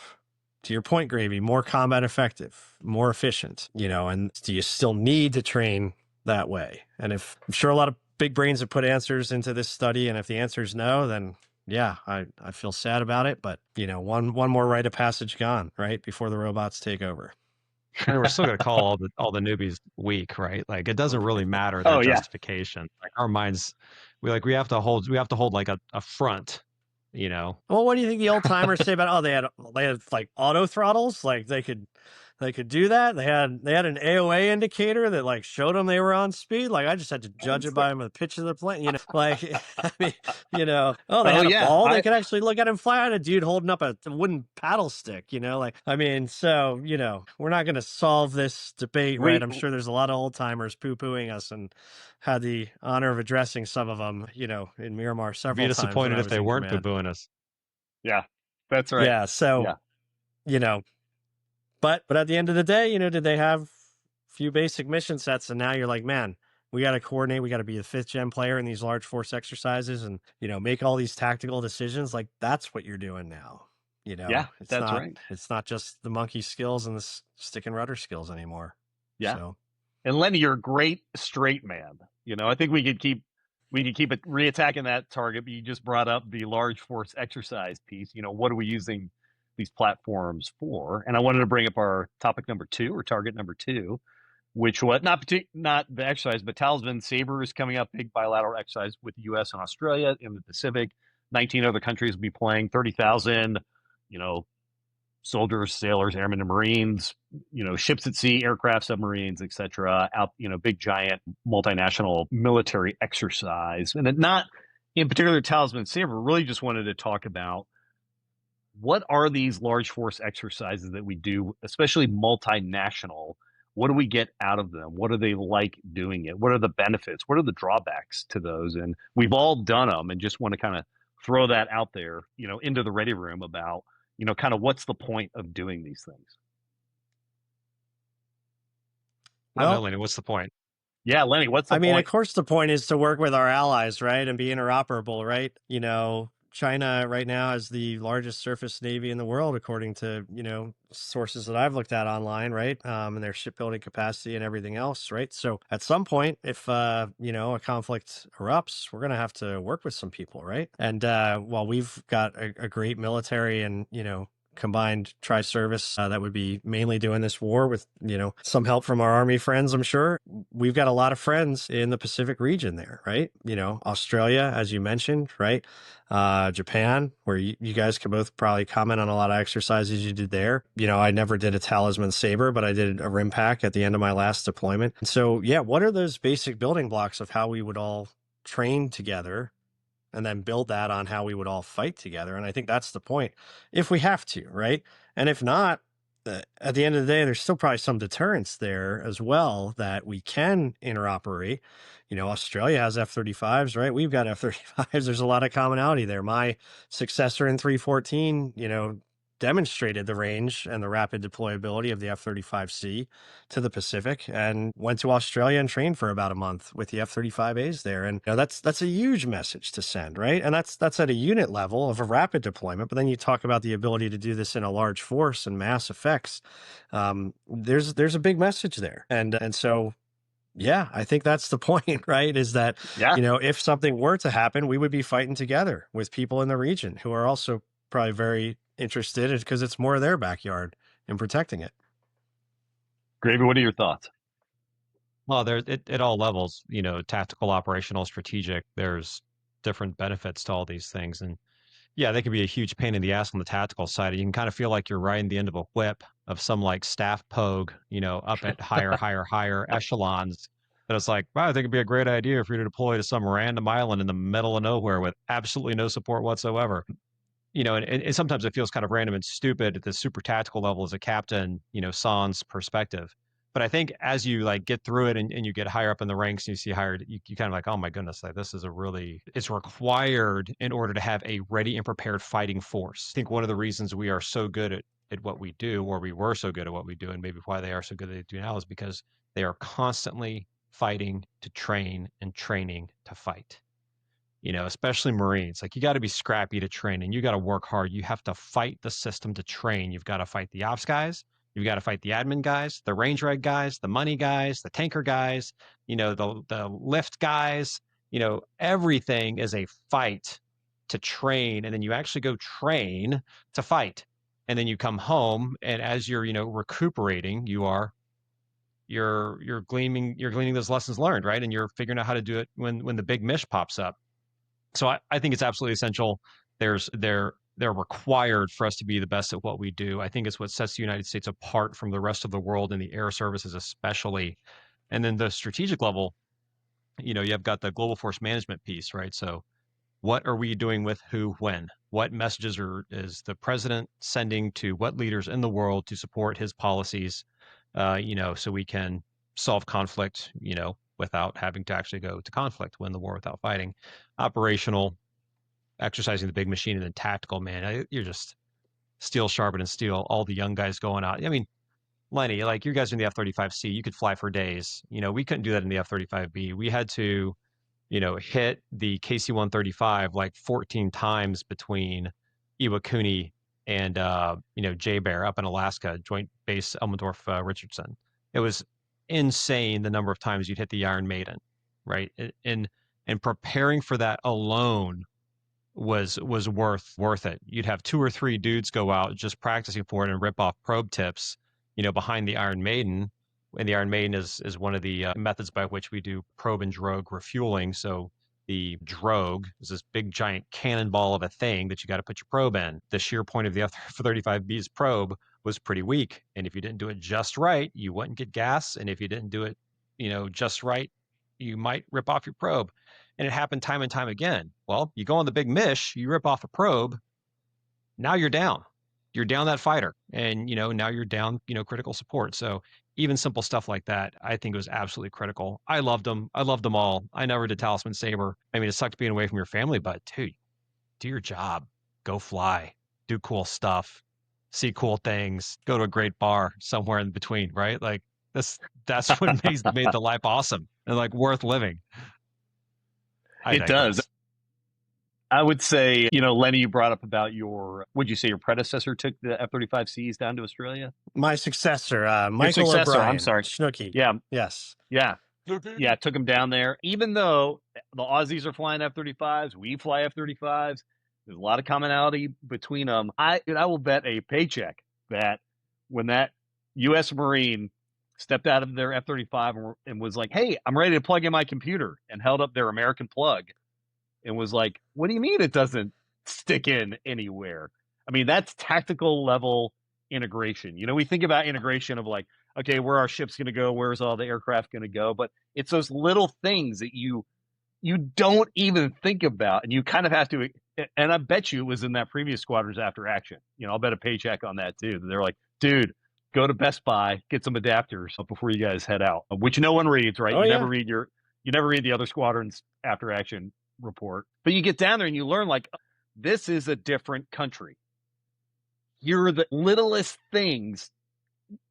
to your point, Gravy, more combat effective, more efficient, and do you still need to train that way? And I'm sure a lot of big brains have put answers into this study, and if the answer is no, then yeah, I feel sad about it, but one more rite of passage gone, right, before the robots take over. I mean, we're still going to call all the newbies weak, right? Like it doesn't really matter their justification. Like our minds, we have to hold like a front, Well, what do you think the old timers say about? Oh, they had like auto throttles, like they could do that. They had an AOA indicator that like showed them they were on speed. Like I just had to judge it by the pitch of the plane. Like I mean, oh, they had a ball. They could actually look at him fly at a dude holding up a wooden paddle stick. Like I mean, so we're not going to solve this debate, right? I'm sure there's a lot of old timers poo pooing us, and had the honor of addressing some of them, in Miramar several times. Be disappointed if they weren't poo pooing us. Yeah, that's right. Yeah, so But at the end of the day, did they have a few basic mission sets? And now you're like, man, we got to coordinate. We got to be the 5th gen player in these large force exercises, and make all these tactical decisions. Like that's what you're doing now. That's right. It's not just the monkey skills and the stick and rudder skills anymore. Yeah. So. And Lenny, you're a great straight man. I think we could keep it reattacking that target. But you just brought up the large force exercise piece. What are we using these platforms for? And I wanted to bring up our topic number 2 or target number 2, which was not the exercise, but Talisman Sabre is coming up, big bilateral exercise with the U.S. and Australia in the Pacific. 19 other countries will be playing. 30,000, soldiers, sailors, airmen, and marines. Ships at sea, aircraft, submarines, etc. Out, big giant multinational military exercise, and not in particular Talisman Sabre. Really, just wanted to talk about what are these large force exercises that we do, especially multinational? What do we get out of them? What are they like doing it? What are the benefits? What are the drawbacks to those? And we've all done them, and just want to kind of throw that out there, into the ready room about, kind of what's the point of doing these things? I don't know, Well, Lenny, what's the point? Yeah, Lenny, what's the I mean, of point? course, the point is to work with our allies, right? And be interoperable, right? China right now has the largest surface navy in the world, according to, sources that I've looked at online, right? And their shipbuilding capacity and everything else, right? So at some point, if, a conflict erupts, we're going to have to work with some people, right? And while we've got a great military and, combined tri-service that would be mainly doing this war with some help from our army friends, I'm sure we've got a lot of friends in the Pacific region there, right? Australia, as you mentioned, right? Japan, where you guys can both probably comment on a lot of exercises you did there. I never did a Talisman Sabre, but I did a rim pack at the end of my last deployment. And so yeah, what are those basic building blocks of how we would all train together and then build that on how we would all fight together? And I think that's the point, if we have to, right? And if not, at the end of the day, there's still probably some deterrence there as well, that we can interoperate. Australia has F-35s, right? We've got F-35s. There's a lot of commonality there. My successor in 314, demonstrated the range and the rapid deployability of the F-35C to the Pacific, and went to Australia and trained for about a month with the F-35As there. And that's a huge message to send, right? And that's at a unit level of a rapid deployment. But then you talk about the ability to do this in a large force and mass effects. There's a big message there, and so yeah, I think that's the point, right? Is that, Yeah. if something were to happen, we would be fighting together with people in the region who are also probably very interested, because it's more of their backyard in protecting it. Gravy, what are your thoughts? Well, there at all levels, tactical, operational, strategic, there's different benefits to all these things. And yeah, they can be a huge pain in the ass on the tactical side. You can kind of feel like you're riding the end of a whip of some like staff pogue, up at higher echelons. But it's like, wow, I think it'd be a great idea for you to deploy to some random island in the middle of nowhere with absolutely no support whatsoever. And sometimes it feels kind of random and stupid at the super tactical level as a captain, sans perspective. But I think as you like get through it and you get higher up in the ranks and you see higher, you kind of like, oh my goodness, like this is it's required in order to have a ready and prepared fighting force. I think one of the reasons we are so good at what we do, or we were so good at what we do, and maybe why they are so good at what they do now, is because they are constantly fighting to train and training to fight. Especially Marines. Like you got to be scrappy to train and you got to work hard. You have to fight the system to train. You've got to fight the ops guys. You've got to fight the admin guys, the range reg guys, the money guys, the tanker guys, the lift guys. Everything is a fight to train. And then you actually go train to fight. And then you come home, and as you're, recuperating, you're gleaning those lessons learned, right? And you're figuring out how to do it when the big mish pops up. So I think it's absolutely essential. They're required for us to be the best at what we do. I think it's what sets the United States apart from the rest of the world, and the air services especially. And then the strategic level, you've got the global force management piece, right? So what are we doing with who, when? What messages is the president sending to what leaders in the world to support his policies, so we can solve conflict, without having to actually go to conflict, win the war without fighting. Operational, exercising the big machine, and then tactical, man, you're just steel sharpened and steel. All the young guys going out. I mean, Lenny, like you guys in the F-35C, you could fly for days. We couldn't do that in the F-35B. We had to, hit the KC-135 like 14 times between Iwakuni and, J-Bear up in Alaska, Joint Base Elmendorf Richardson. It was insane the number of times you'd hit the Iron Maiden, right? And preparing for that alone was worth it. You'd have 2 or 3 dudes go out just practicing for it and rip off probe tips, behind the Iron Maiden. And the Iron Maiden is one of the methods by which we do probe and drogue refueling. So the drogue is this big giant cannonball of a thing that you got to put your probe in. The sheer point of the F-35B's probe was pretty weak. And if you didn't do it just right, you wouldn't get gas. And if you didn't do it, just right, you might rip off your probe. And it happened time and time again. Well, you go on the big mish, you rip off a probe, now you're down. You're down that fighter. And, now you're down, critical support. So even simple stuff like that, I think was absolutely critical. I loved them. I loved them all. I never did Talisman Saber. I mean, it sucked being away from your family, but dude, do your job. Go fly. Do cool stuff. See cool things. Go to a great bar somewhere in between, right? Like that's what made the life awesome and like worth living. It does. I would say, Lenny, you brought up about would you say your predecessor took the F-35Cs down to Australia? My successor, Michael O'Brien. I'm sorry. Schnooky. Yeah. Yes. Yeah. Yeah, took him down there. Even though the Aussies are flying F-35s, we fly F-35s, there's a lot of commonality between them. I will bet a paycheck that when that U.S. Marine stepped out of their F-35 and was like, hey, I'm ready to plug in my computer, and held up their American plug and was like, what do you mean it doesn't stick in anywhere? I mean, that's tactical level integration. We think about integration of like, okay, where our ship's going to go, where's all the aircraft going to go? But it's those little things that you don't even think about. And you kind of have to, and I bet you it was in that previous squadrons after action. I'll bet a paycheck on that too. They're like, dude, go to Best Buy, get some adapters before you guys head out, which no one reads, right? You never read the other squadrons after action report, but you get down there and you learn like, this is a different country. You're the littlest things,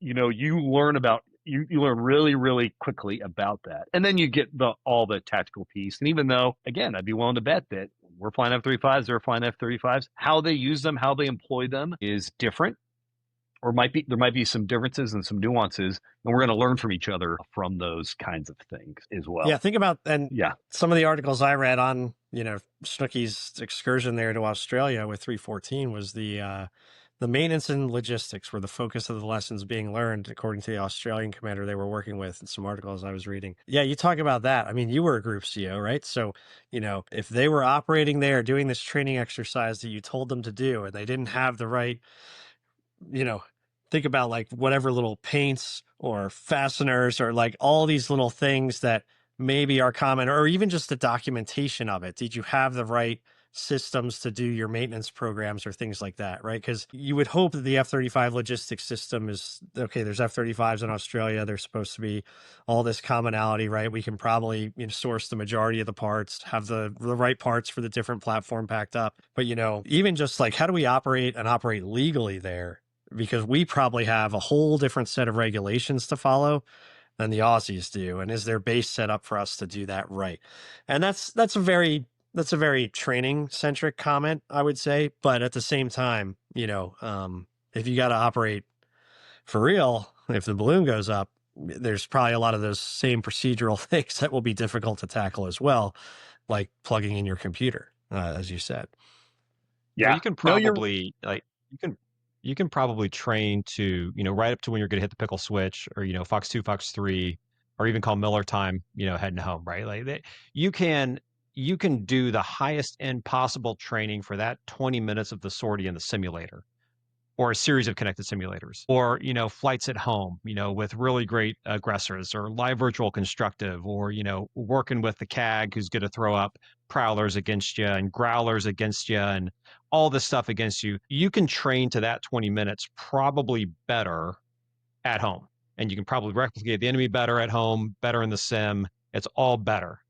you learn about, you learn really, really quickly about that. And then you get all the tactical piece. And even though, again, I'd be willing to bet that we're flying F-35s, they're flying F-35s, how they use them, how they employ them is different. Or there might be some differences and some nuances, and we're going to learn from each other from those kinds of things as well. Yeah, think about some of the articles I read on Snooky's excursion there to Australia with 314 was the maintenance and logistics were the focus of the lessons being learned, according to the Australian commander they were working with in some articles I was reading. Yeah, you talk about that. I mean, you were a group CO, right? So if they were operating there doing this training exercise that you told them to do, and they didn't have the right think about like whatever little paints or fasteners or like all these little things that maybe are common, or even just the documentation of it. Did you have the right systems to do your maintenance programs or things like that, right? Because you would hope that the F-35 logistics system is, okay, there's F-35s in Australia. There's supposed to be all this commonality, right? We can probably source the majority of the parts, have the right parts for the different platform packed up. But, even just like, how do we operate legally there? Because we probably have a whole different set of regulations to follow than the Aussies do. And is their base set up for us to do that right? And that's a very training centric comment, I would say. But at the same time, if you got to operate for real, if the balloon goes up, there's probably a lot of those same procedural things that will be difficult to tackle as well, like plugging in your computer, as you said. Yeah, you can probably you can probably train to, right up to when you're going to hit the pickle switch, or, Fox 2, Fox 3, or even call Miller time, heading home, right? Like you can do the highest end possible training for that 20 minutes of the sortie in the simulator, or a series of connected simulators, or, flights at home, with really great aggressors, or live virtual constructive, or, working with the CAG who's going to throw up prowlers against you and growlers against you and all this stuff against you. You can train to that 20 minutes probably better at home. And you can probably replicate the enemy better at home, better in the sim. It's all better.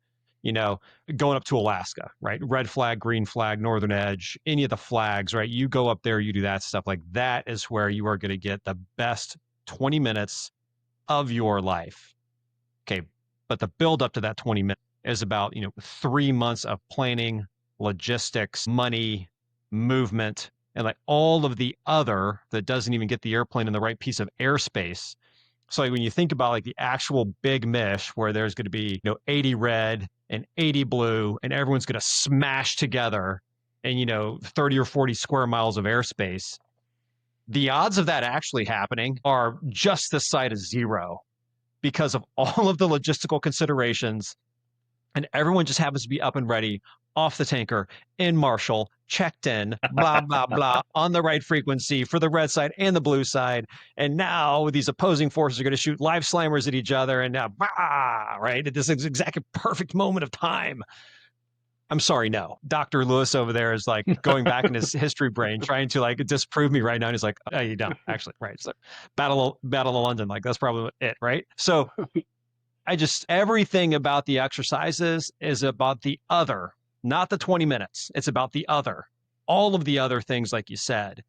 Going up to Alaska, right? Red flag, green flag, northern edge, any of the flags, right? You go up there, you do that stuff. Like that is where you are going to get the best 20 minutes of your life. Okay. But the build up to that 20 minutes is about, 3 months of planning, logistics, money, movement, and like all of the other that doesn't even get the airplane in the right piece of airspace. So like when you think about like the actual big mish where there's going to be 80 red and 80 blue and everyone's going to smash together in 30 or 40 square miles of airspace, the odds of that actually happening are just the side of zero. because of all of the logistical considerations. And everyone just happens to be up and ready, off the tanker, in Marshall, checked in, blah, blah, blah, on the right frequency for the red side and the blue side. And now these opposing forces are going to shoot live slammers at each other. And now, right? At this exact perfect moment of time. I'm sorry, no. Dr. Lewis over there is like going back in his history brain, trying to like disprove me right now. And he's like, oh, you don't actually, right? So Battle of London, like that's probably it, right? So everything about the exercises is about the other, not the 20 minutes. It's about the other. All of the other things, like you said,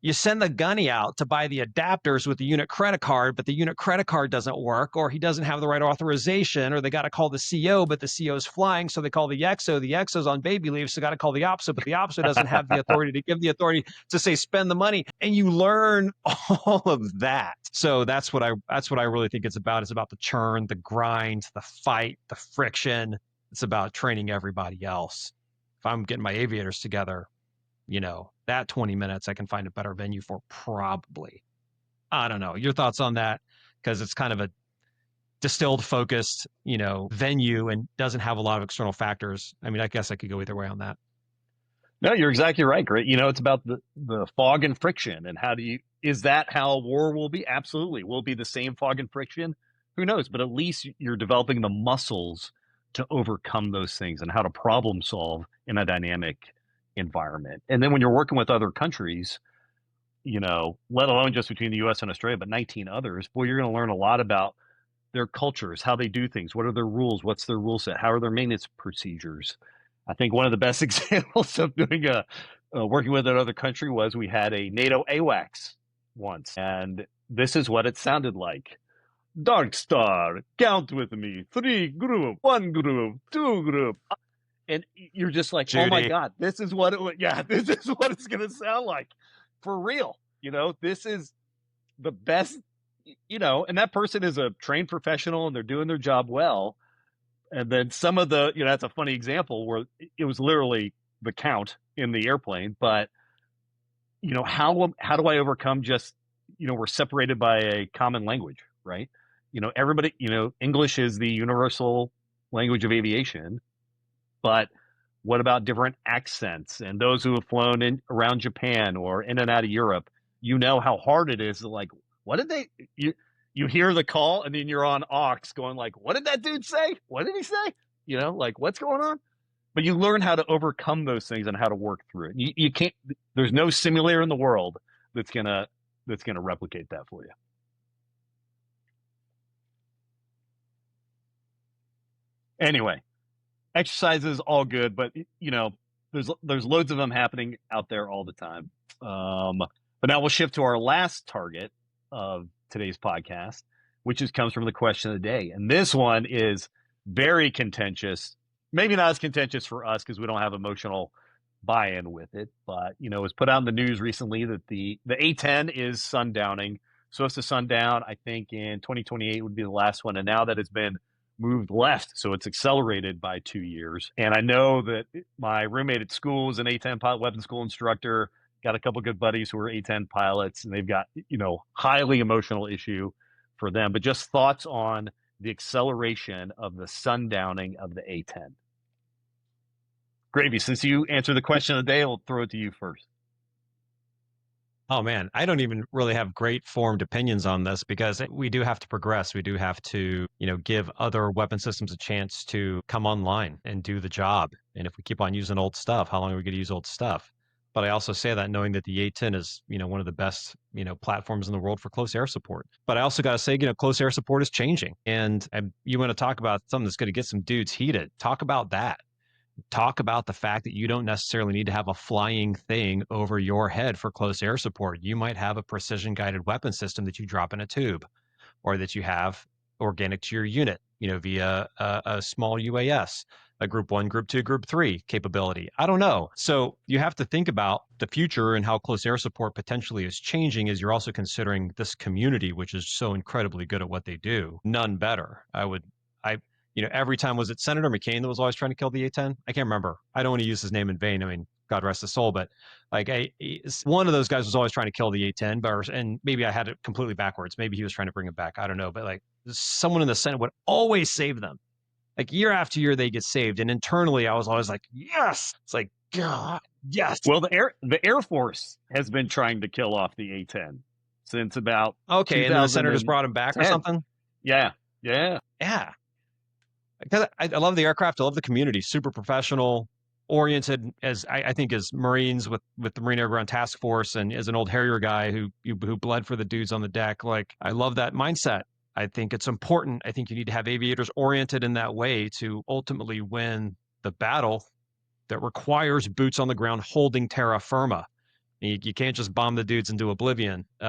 you send the gunny out to buy the adapters with the unit credit card, but the unit credit card doesn't work, or he doesn't have the right authorization, or they got to call the CO, but the CO's flying. So they call the XO. The XO's on baby leave. So got to call the OPSO, but the OPSO doesn't have the authority to give the authority to say, spend the money. And you learn all of that. So that's what I really think it's about. It's about the churn, the grind, the fight, the friction. It's about training everybody else. If I'm getting my aviators together, that 20 minutes I can find a better venue for, probably. I don't know. Your thoughts on that? Because it's kind of a distilled, focused, venue and doesn't have a lot of external factors. I mean, I guess I could go either way on that. No, you're exactly right, Grit. It's about the fog and friction, and is that how war will be? Absolutely. Will it be the same fog and friction? Who knows? But at least you're developing the muscles to overcome those things and how to problem solve in a dynamic environment. And then when you're working with other countries, let alone just between the US and Australia, but 19 others, boy, you're going to learn a lot about their cultures, how they do things, what are their rules, what's their rule set, how are their maintenance procedures. I think one of the best examples of doing working with another country was we had a NATO AWACS once, and this is what it sounded like. Dark Star, count with me. 3 group, 1 group, 2 group. And you're just like, Judy. Oh my God, this is what this is what it's going to sound like. For real. This is the best, and that person is a trained professional and they're doing their job well. And then some of the, that's a funny example where it was literally the count in the airplane. But, how do I overcome just, we're separated by a common language, right? Everybody, English is the universal language of aviation. But what about different accents? And those who have flown around Japan or in and out of Europe, how hard it is to like, what did you hear the call and then you're on aux going like, what did that dude say? What did he say? Like what's going on? But you learn how to overcome those things and how to work through it. You can't, there's no simulator in the world that's going to replicate that for you. Anyway, exercises all good, but there's loads of them happening out there all the time. But now we'll shift to our last target of today's podcast, which comes from the question of the day. And this one is very contentious. Maybe not as contentious for us because we don't have emotional buy-in with it, but it was put out in the news recently that the A-10 is sundowning. Supposed to sundown, I think in 2028 would be the last one, and now that it's been moved left, so it's accelerated by 2 years. And I know that my roommate at school is an A-10 pilot, weapons school instructor, got a couple good buddies who are A-10 pilots, and they've got, highly emotional issue for them. But just thoughts on the acceleration of the sundowning of the A-10. Gravy, since you answered the question of the day, I'll throw it to you first. Oh man, I don't even really have great formed opinions on this because we do have to progress. We do have to, give other weapon systems a chance to come online and do the job. And if we keep on using old stuff, how long are we going to use old stuff? But I also say that knowing that the A-10 is, one of the best, platforms in the world for close air support. But I also got to say, close air support is changing. And you want to talk about something that's going to get some dudes heated. Talk about that. Talk about the fact that you don't necessarily need to have a flying thing over your head for close air support. You might have a precision guided weapon system that you drop in a tube, or that you have organic to your unit, via a small UAS, a group 1, group 2, group 3 capability. I don't know. So you have to think about the future and how close air support potentially is changing as you're also considering this community, which is so incredibly good at what they do. None better. Every time, was it Senator McCain that was always trying to kill the A-10? I can't remember. I don't want to use his name in vain. I mean, God rest his soul. But like one of those guys was always trying to kill the A-10, and maybe I had it completely backwards. Maybe he was trying to bring it back. I don't know. But like someone in the Senate would always save them. Like year after year, they get saved. And internally, I was always like, yes. It's like, God, yes. Well, the Air Force has been trying to kill off the A-10 since about okay, and then the senators brought him back or something. Yeah. Because I love the aircraft. I love the community. Super professional, oriented as I think as Marines with the Marine Air Ground Task Force, and as an old Harrier guy who bled for the dudes on the deck. Like I love that mindset. I think it's important. I think you need to have aviators oriented in that way to ultimately win the battle that requires boots on the ground holding terra firma. You can't just bomb the dudes into oblivion. You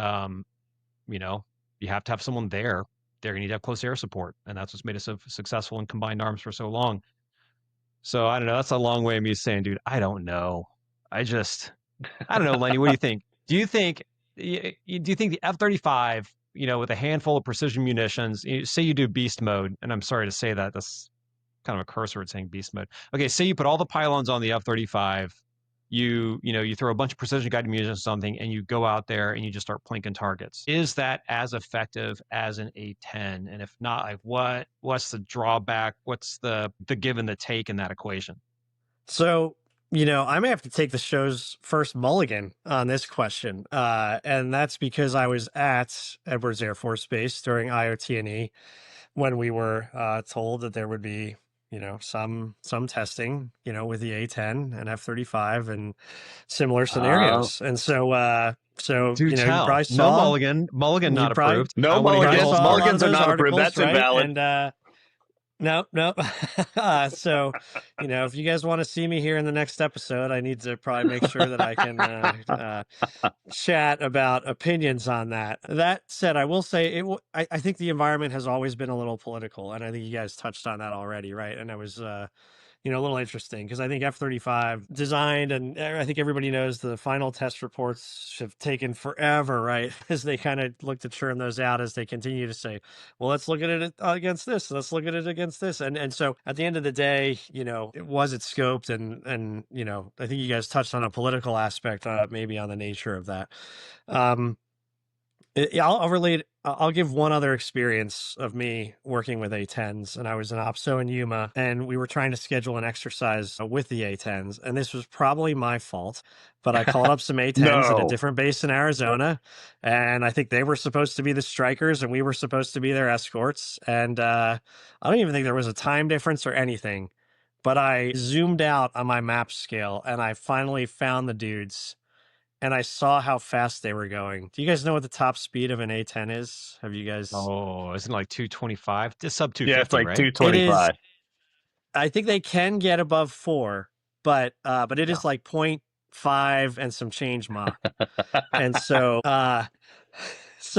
have to have someone there. You need to have close air support, and that's what's made us so successful in combined arms for so long. So I don't know. That's a long way of me saying, dude, I don't know. I don't know, Lenny. What do you think? Do you think the F-35, with a handful of precision munitions, say you do beast mode, and I'm sorry to say that, that's kind of a curse word saying beast mode. Okay, say you put all the pylons on the F-35, you throw a bunch of precision guided munitions or something, and you go out there and you just start plinking targets. Is that as effective as an A-10? And if not, like what's the drawback? What's the give and the take in that equation? So, I may have to take the show's first mulligan on this question. And that's because I was at Edwards Air Force Base during IOT&E when we were told that there would be, some testing, with the A-10 and F-35 and similar scenarios. And so, Do you tell. probably saw Mulligan not approved. No mulligans. Mulligans are not approved. That's right? invalid. And no. So, if you guys want to see me here in the next episode, I need to probably make sure that I can chat about opinions on that. That said, I will say I think the environment has always been a little political, and I think you guys touched on that already, right? And it was a little interesting because I think F-35 designed, and I think everybody knows the final test reports have taken forever, right? As they kind of look to churn those out as they continue to say, well, let's look at it against this. Let's look at it against this. And so at the end of the day, was it scoped? And I think you guys touched on a political aspect, maybe on the nature of that. I'll give one other experience of me working with A-10s, and I was an OPSO in Yuma, and we were trying to schedule an exercise with the A-10s, and this was probably my fault, but I called up some A-10s at a different base in Arizona, and I think they were supposed to be the strikers, and we were supposed to be their escorts, and I don't even think there was a time difference or anything, but I zoomed out on my map scale, and I finally found the dudes, and I saw how fast they were going. Do you guys know what the top speed of an A-10 is? Have you guys? Oh, isn't it like 225? Just sub 250, Yeah, it's like right? 225. I think they can get above 4, but it is like 0.5 and some change Mach. And so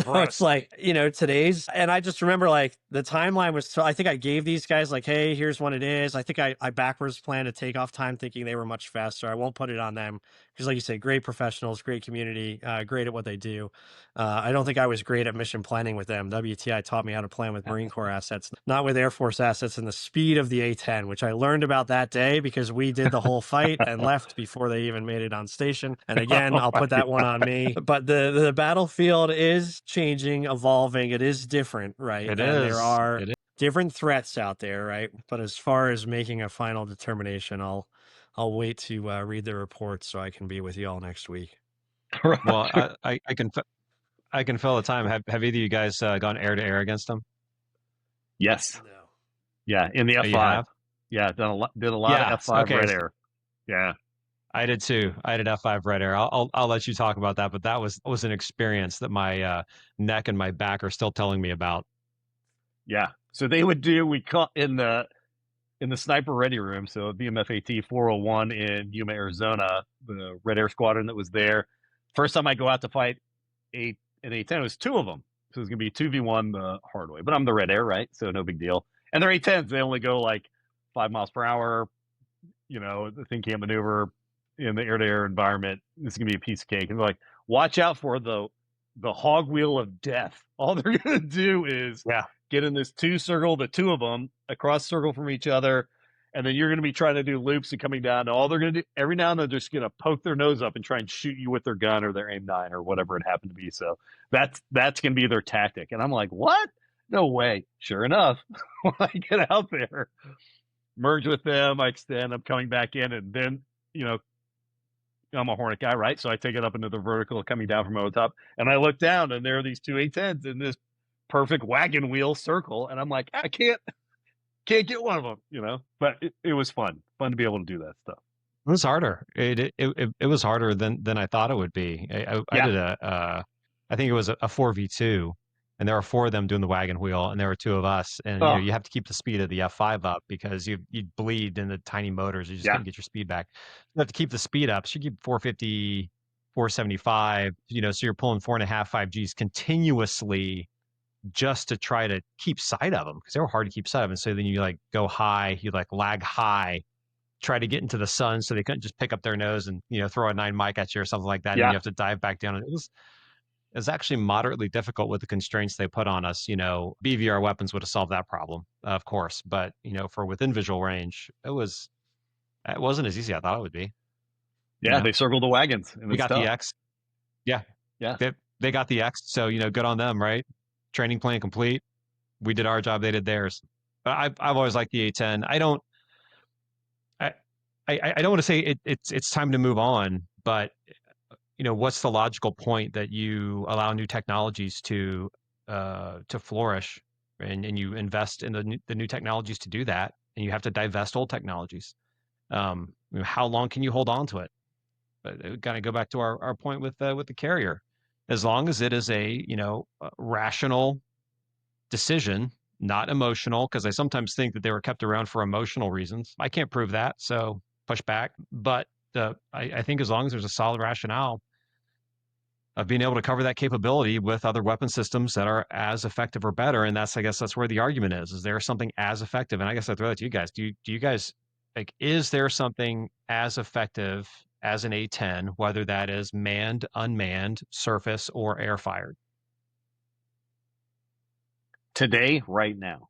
it's like, today's, and I just remember like the timeline was, so I think I gave these guys like, hey, here's what it is. I think I backwards planned a takeoff time thinking they were much faster. I won't put it on them because like you said, great professionals, great community, great at what they do. I don't think I was great at mission planning with them. WTI taught me how to plan with Marine Corps assets, not with Air Force assets, and the speed of the A-10, which I learned about that day because we did the whole fight and left before they even made it on station. And again, I'll put that one on me. But the battlefield is changing, evolving. It is different, right? It and is. There are different threats out there, right? But as far as making a final determination, I'll wait to read the report so I can be with you all next week. Well, I can fill the time. Have either of you guys gone air to air against them? Yes. No. Yeah, in the F5. You have? Yeah, did a lot of F5 red air. Yeah. I did too. I did F5 red air. I'll let you talk about that, but that was an experience that my neck and my back are still telling me about. Yeah. So they would we caught in the sniper ready room. So BMF-AT 401 in Yuma, Arizona, the red air squadron that was there. First time I go out to fight an A-10, it was 2 of them. So it's going to be 2v1 the hard way. But I'm the red air, right? So no big deal. And they're A-10s. They only go like 5 miles per hour. The thing can't maneuver in the air-to-air environment. This is going to be a piece of cake. And they're like, watch out for the hog wheel of death. All they're going to do is get in this 2 circle, the 2 of them, across circle from each other. and then you're going to be trying to do loops and coming down. And all they're going to do every now and then, they're just going to poke their nose up and try and shoot you with their gun or their aim 9 or whatever it happened to be. So that's going to be their tactic. And I'm like, what? No way. Sure enough, when I get out there, merge with them, I extend, I'm coming back in, and then, I'm a Hornet guy, right? So I take it up into the vertical coming down from over the top, and I look down, and there are these two A-10s in this perfect wagon wheel circle, and I'm like, I can't get one of them, But it was fun to be able to do that stuff. It was harder. It was harder than I thought it would be. I did I think it was a 4v2, and there were 4 of them doing the wagon wheel, and there were 2 of us. And you have to keep the speed of the F5 up because you bleed in the tiny motors. You just can't get your speed back. You have to keep the speed up. So you keep 450, 475. So you're pulling 4.5, 5 Gs continuously just to try to keep sight of them because they were hard to keep sight of. And so then you go high, you lag high, try to get into the sun so they couldn't just pick up their nose and throw a 9 mic at you or something like that. And you have to dive back down. It was actually moderately difficult with the constraints they put on us. BVR weapons would have solved that problem, of course, but for within visual range, it wasn't as easy as I thought it would be. Yeah, they circled the wagons. We got the X. Yeah. They got the X, so good on them, right? Training plan complete. We did our job, they did theirs. But I've always liked the A-10. I don't want to say it's time to move on, but what's the logical point that you allow new technologies to flourish, and you invest in the new technologies to do that, and you have to divest old technologies? How long can you hold on to it? But kind of go back to our point with the carrier. As long as it is a rational decision, not emotional, because I sometimes think that they were kept around for emotional reasons. I can't prove that, so push back. But I think as long as there's a solid rationale of being able to cover that capability with other weapon systems that are as effective or better, and I guess that's where the argument is there something as effective? And I guess I throw that to you guys. Do you guys is there something as effective as an A-10, whether that is manned, unmanned, surface, or air fired? Today, right now.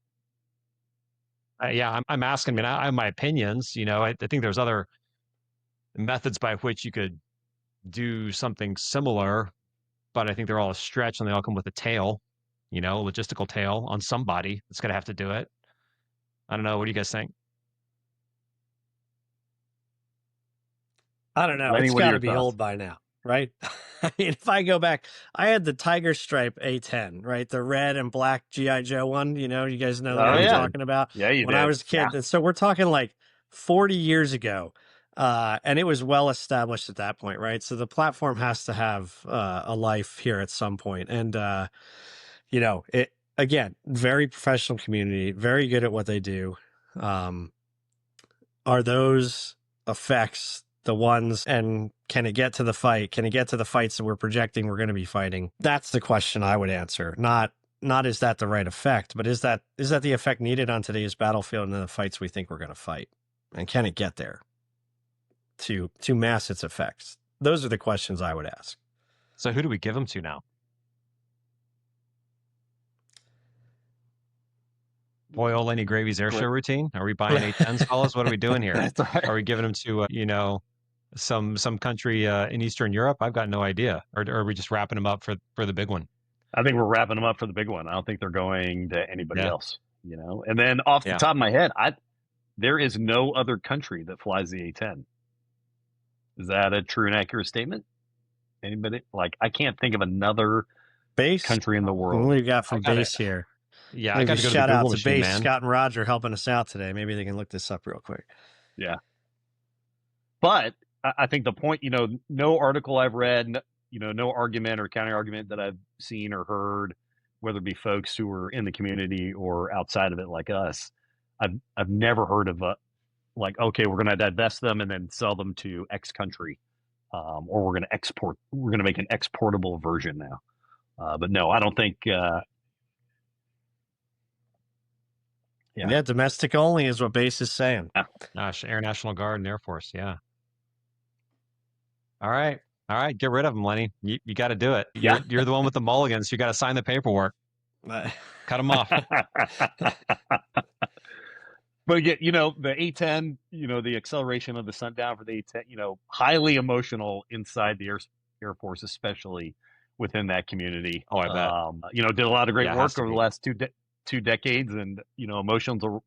I'm asking. I have my opinions. I think there's other methods by which you could do something similar, but I think they're all a stretch, and they all come with a tail, logistical tail on somebody that's going to have to do it. I don't know. What do you guys think? I don't know. Lenny, it's got to be old by now, right? I mean, if I go back, I had the Tiger Stripe A-10, right? The red and black G.I. Joe one. You guys know what I'm talking about? Yeah, you when did. I was a kid. Yeah. So we're talking like 40 years ago. And it was well established at that point, right? So the platform has to have a life here at some point. And, it, again, very professional community, very good at what they do. Are those effects the ones, and can it get to the fight? Can it get to the fights that we're projecting we're going to be fighting? That's the question I would answer. Not is that the right effect, but is that the effect needed on today's battlefield and the fights we think we're going to fight? And can it get there to mass its effects? Those are the questions I would ask. So who do we give them to now? Boy, old Lenny Gravy's airshow routine? Are we buying A-10s, fellas? What are we doing here? Right. Are we giving them to, some country in Eastern Europe? I've got no idea. Or are we just wrapping them up for the big one? I think we're wrapping them up for the big one. I don't think they're going to anybody else, And then off the top of my head, there is no other country that flies the A-10. Is that a true and accurate statement? Anybody? I can't think of another country in the world. What do you got from base here? Yeah, I got to go shout to out to base. Man. Scott and Roger helping us out today. Maybe they can look this up real quick. Yeah. But I think the point, no article I've read, no argument or counter argument that I've seen or heard, whether it be folks who are in the community or outside of it like us, I've never heard of okay, we're going to divest them and then sell them to X country, or we're going to make an exportable version now. But no, I don't think. Yeah, domestic only is what base is saying. Gosh, Air National Guard and Air Force, yeah. All right, get rid of them, Lenny. You got to do it. You're the one with the mulligans. You got to sign the paperwork. Cut them off. But yet, the A-10, the acceleration of the sundown for the A-10, highly emotional inside the Air Force, especially within that community. Oh, I bet. Did a lot of great Yeah, it has work to over the be. last two decades, and emotions will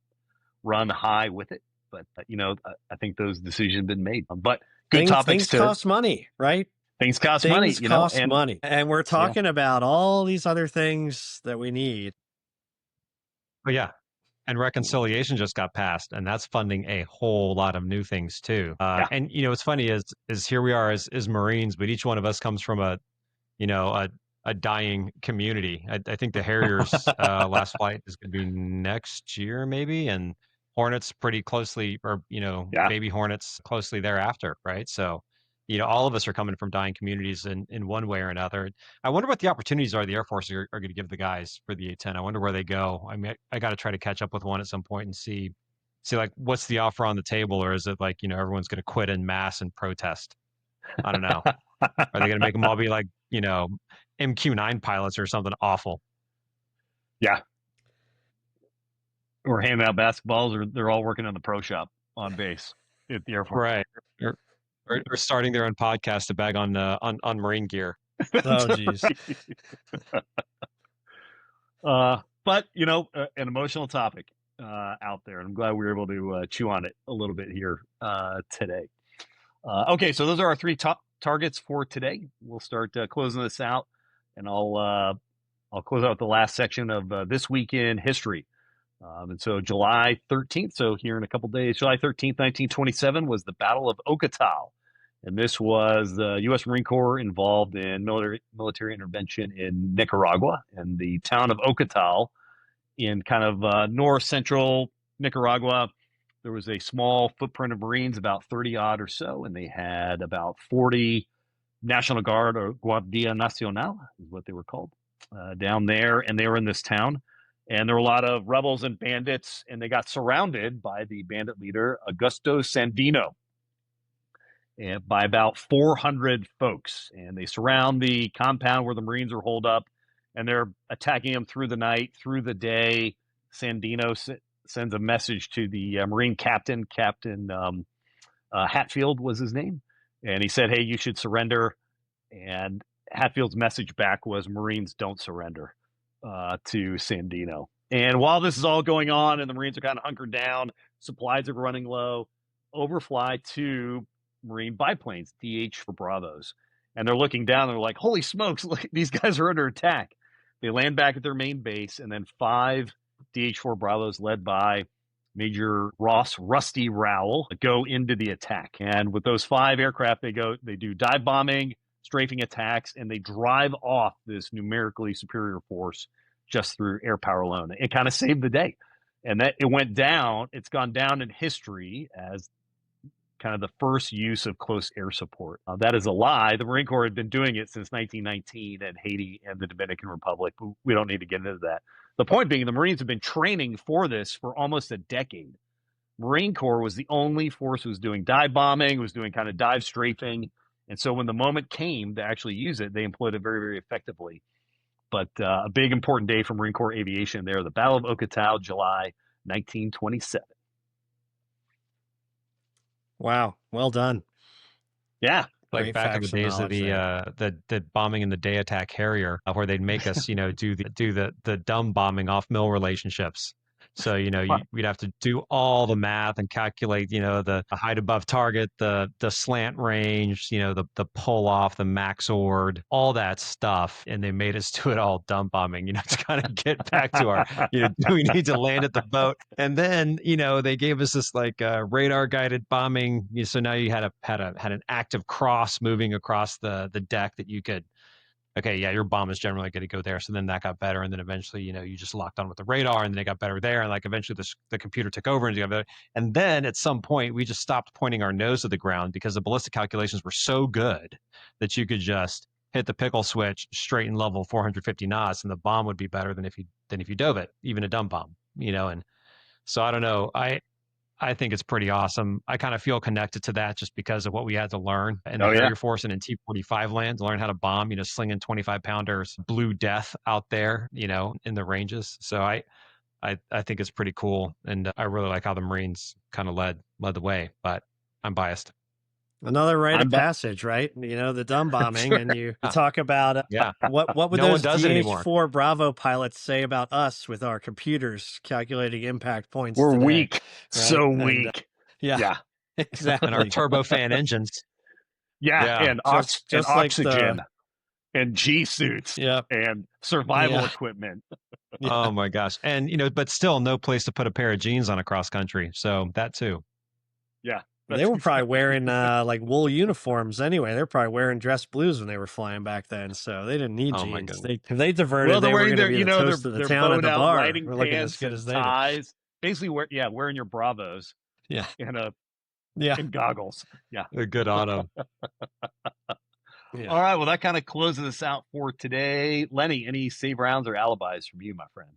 run high with it. But I think those decisions have been made. But good topics Things cost money, right? things cost money, Things cost and money, and we're talking about all these other things that we need. But yeah, and reconciliation just got passed, and that's funding a whole lot of new things too. yeah. And what's funny is here we are as Marines, but each one of us comes from a dying community. I think the Harriers last flight is going to be next year maybe, and Hornets pretty closely, or Yeah. baby Hornets closely thereafter, right? So all of us are coming from dying communities in one way or another. I wonder what the opportunities are the Air Force are going to give the guys for the A-10. I wonder where they go. I mean, I got to try to catch up with one at some point and see like what's the offer on the table, or is it like everyone's going to quit en masse and protest? I don't know. Are they going to make them all be like MQ-9 pilots or something awful? Yeah. Or handing out basketballs, or they're all working in the pro shop on base at the Air Force. Right. Or starting their own podcast to bag on Marine gear. Oh, geez. But an emotional topic out there, and I'm glad we were able to chew on it a little bit here today. Okay, so those are our three top targets for today. We'll start closing this out, and I'll close out the last section of this week in history. And so July 13th, so here in a couple days, July 13th, 1927 was the Battle of Ocotal. And this was the U.S. Marine Corps involved in military intervention in Nicaragua. And the town of Ocotal in kind of north-central Nicaragua, there was a small footprint of Marines, about 30 odd or so, and they had about 40 National Guard, or Guardia Nacional is what they were called, down there. And they were in this town. And there were a lot of rebels and bandits, and they got surrounded by the bandit leader, Augusto Sandino, and by about 400 folks. And they surround the compound where the Marines are holed up, and they're attacking them through the night, through the day. Sandino sends a message to the Marine captain. Captain Hatfield was his name. And he said, hey, you should surrender. And Hatfield's message back was, Marines don't surrender, to Sandino. And while this is all going on and the Marines are kind of hunkered down, supplies are running low, overfly two Marine biplanes, DH-4 Bravos. And they're looking down, and they're like, holy smokes, look, these guys are under attack. They land back at their main base, and then 5 DH-4 Bravos led by Major Ross Rusty Rowell go into the attack. And with those 5 aircraft, they do dive bombing, strafing attacks, and they drive off this numerically superior force just through air power alone. It kind of saved the day. And that it's gone down in history as kind of the first use of close air support. That is a lie. The Marine Corps had been doing it since 1919 in Haiti and the Dominican Republic. We don't need to get into that. The point being, the Marines have been training for this for almost a decade. Marine Corps was the only force who was doing dive bombing, was doing kind of dive strafing. And so when the moment came to actually use it, they employed it very, very effectively. But a big important day for Marine Corps aviation there, the Battle of Ocotal, July 1927. Wow, well done. Yeah. Like Great back in the facts and days of knowledge the bombing in the day attack Harrier, where they'd make us, do the dumb bombing off mill relationships. So, we'd have to do all the math and calculate, the height above target, the slant range, the pull off, the max ord, all that stuff. And they made us do it all dumb bombing, to kind of get back to our, do we need to land at the boat? And then, they gave us this like radar guided bombing. So now you had an active cross moving across the deck that you could, okay, yeah, your bomb is generally going to go there. So then that got better. And then eventually, you just locked on with the radar, and then it got better there. And like eventually the computer took over and it got better. And then at some point, we just stopped pointing our nose to the ground because the ballistic calculations were so good that you could just hit the pickle switch straight and level 450 knots, and the bomb would be better than if you dove it, even a dumb bomb, And so I don't know. I think it's pretty awesome. I kind of feel connected to that just because of what we had to learn in the Harrier Force and in T-45 land to learn how to bomb, slinging 25-pounders, blue death out there, in the ranges. So I think it's pretty cool, and I really like how the Marines kind of led the way. But I'm biased. Another rite I'm of passage, right? You know, the dumb bombing, and you talk about Yeah. what would No one those does it anymore. DH-4 Bravo pilots say about us with our computers calculating impact points We're today, weak, right? so And, weak. yeah, exactly. And our turbofan engines. Yeah, Yeah. and Just like oxygen and G suits Yep. and survival Yeah. equipment. Yeah. Oh my gosh. And but still no place to put a pair of jeans on a cross country. So that too. Yeah. They were probably wearing like wool uniforms anyway. They're probably wearing dress blues when they were flying back then, so they didn't need Oh my jeans. goodness. If they diverted, Well, they're they were wearing going to their, be the toast of the their town at bowed the out bar. riding We're looking as pants good and as they ties. Basically, wearing your Bravos. did. And Yeah. and goggles. Yeah. Good on them. Yeah. All right. Well, that kind of closes us out for today. Lenny, any save rounds or alibis from you, my friend?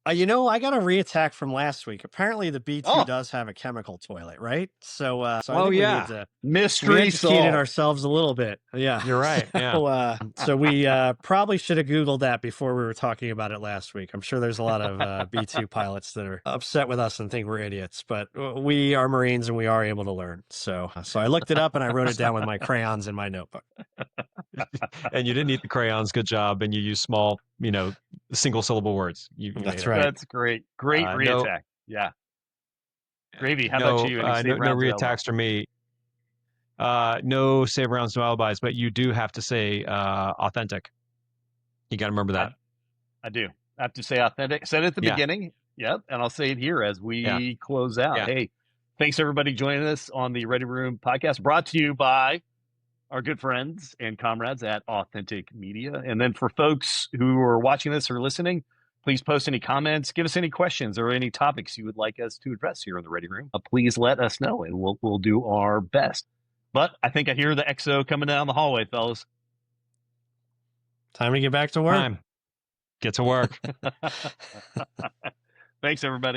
You know, I got a reattack from last week. Apparently, the B2 Oh. does have a chemical toilet, right? So, I Oh, think yeah. we need to Mystery we educated solved. ourselves a little bit. Yeah, You're right. Yeah. So we probably should have Googled that before we were talking about it last week. I'm sure there's a lot of B2 pilots that are upset with us and think we're idiots, but we are Marines and we are able to learn. So I looked it up and I wrote it down with my crayons in my notebook. And you didn't eat the crayons. Good job. And you used small, single syllable words. You That's made it. right. That's great. Great reattack. No, Yeah. Gravy, how about you? Any save no rounds or reattacks for me. No save rounds, no alibis, but you do have to say authentic. You got to remember that. I do. I have to say authentic. Said it at the beginning. Yep. And I'll say it here as we close out. Yeah. Hey, thanks everybody joining us on the Ready Room podcast, brought to you by our good friends and comrades at Authentic Media. And then for folks who are watching this or listening, please post any comments, give us any questions or any topics you would like us to address here in the Ready Room. Please let us know and we'll do our best. But I think I hear the XO coming down the hallway, fellas. Time to get back to work. Time. Get to work. Thanks, everybody.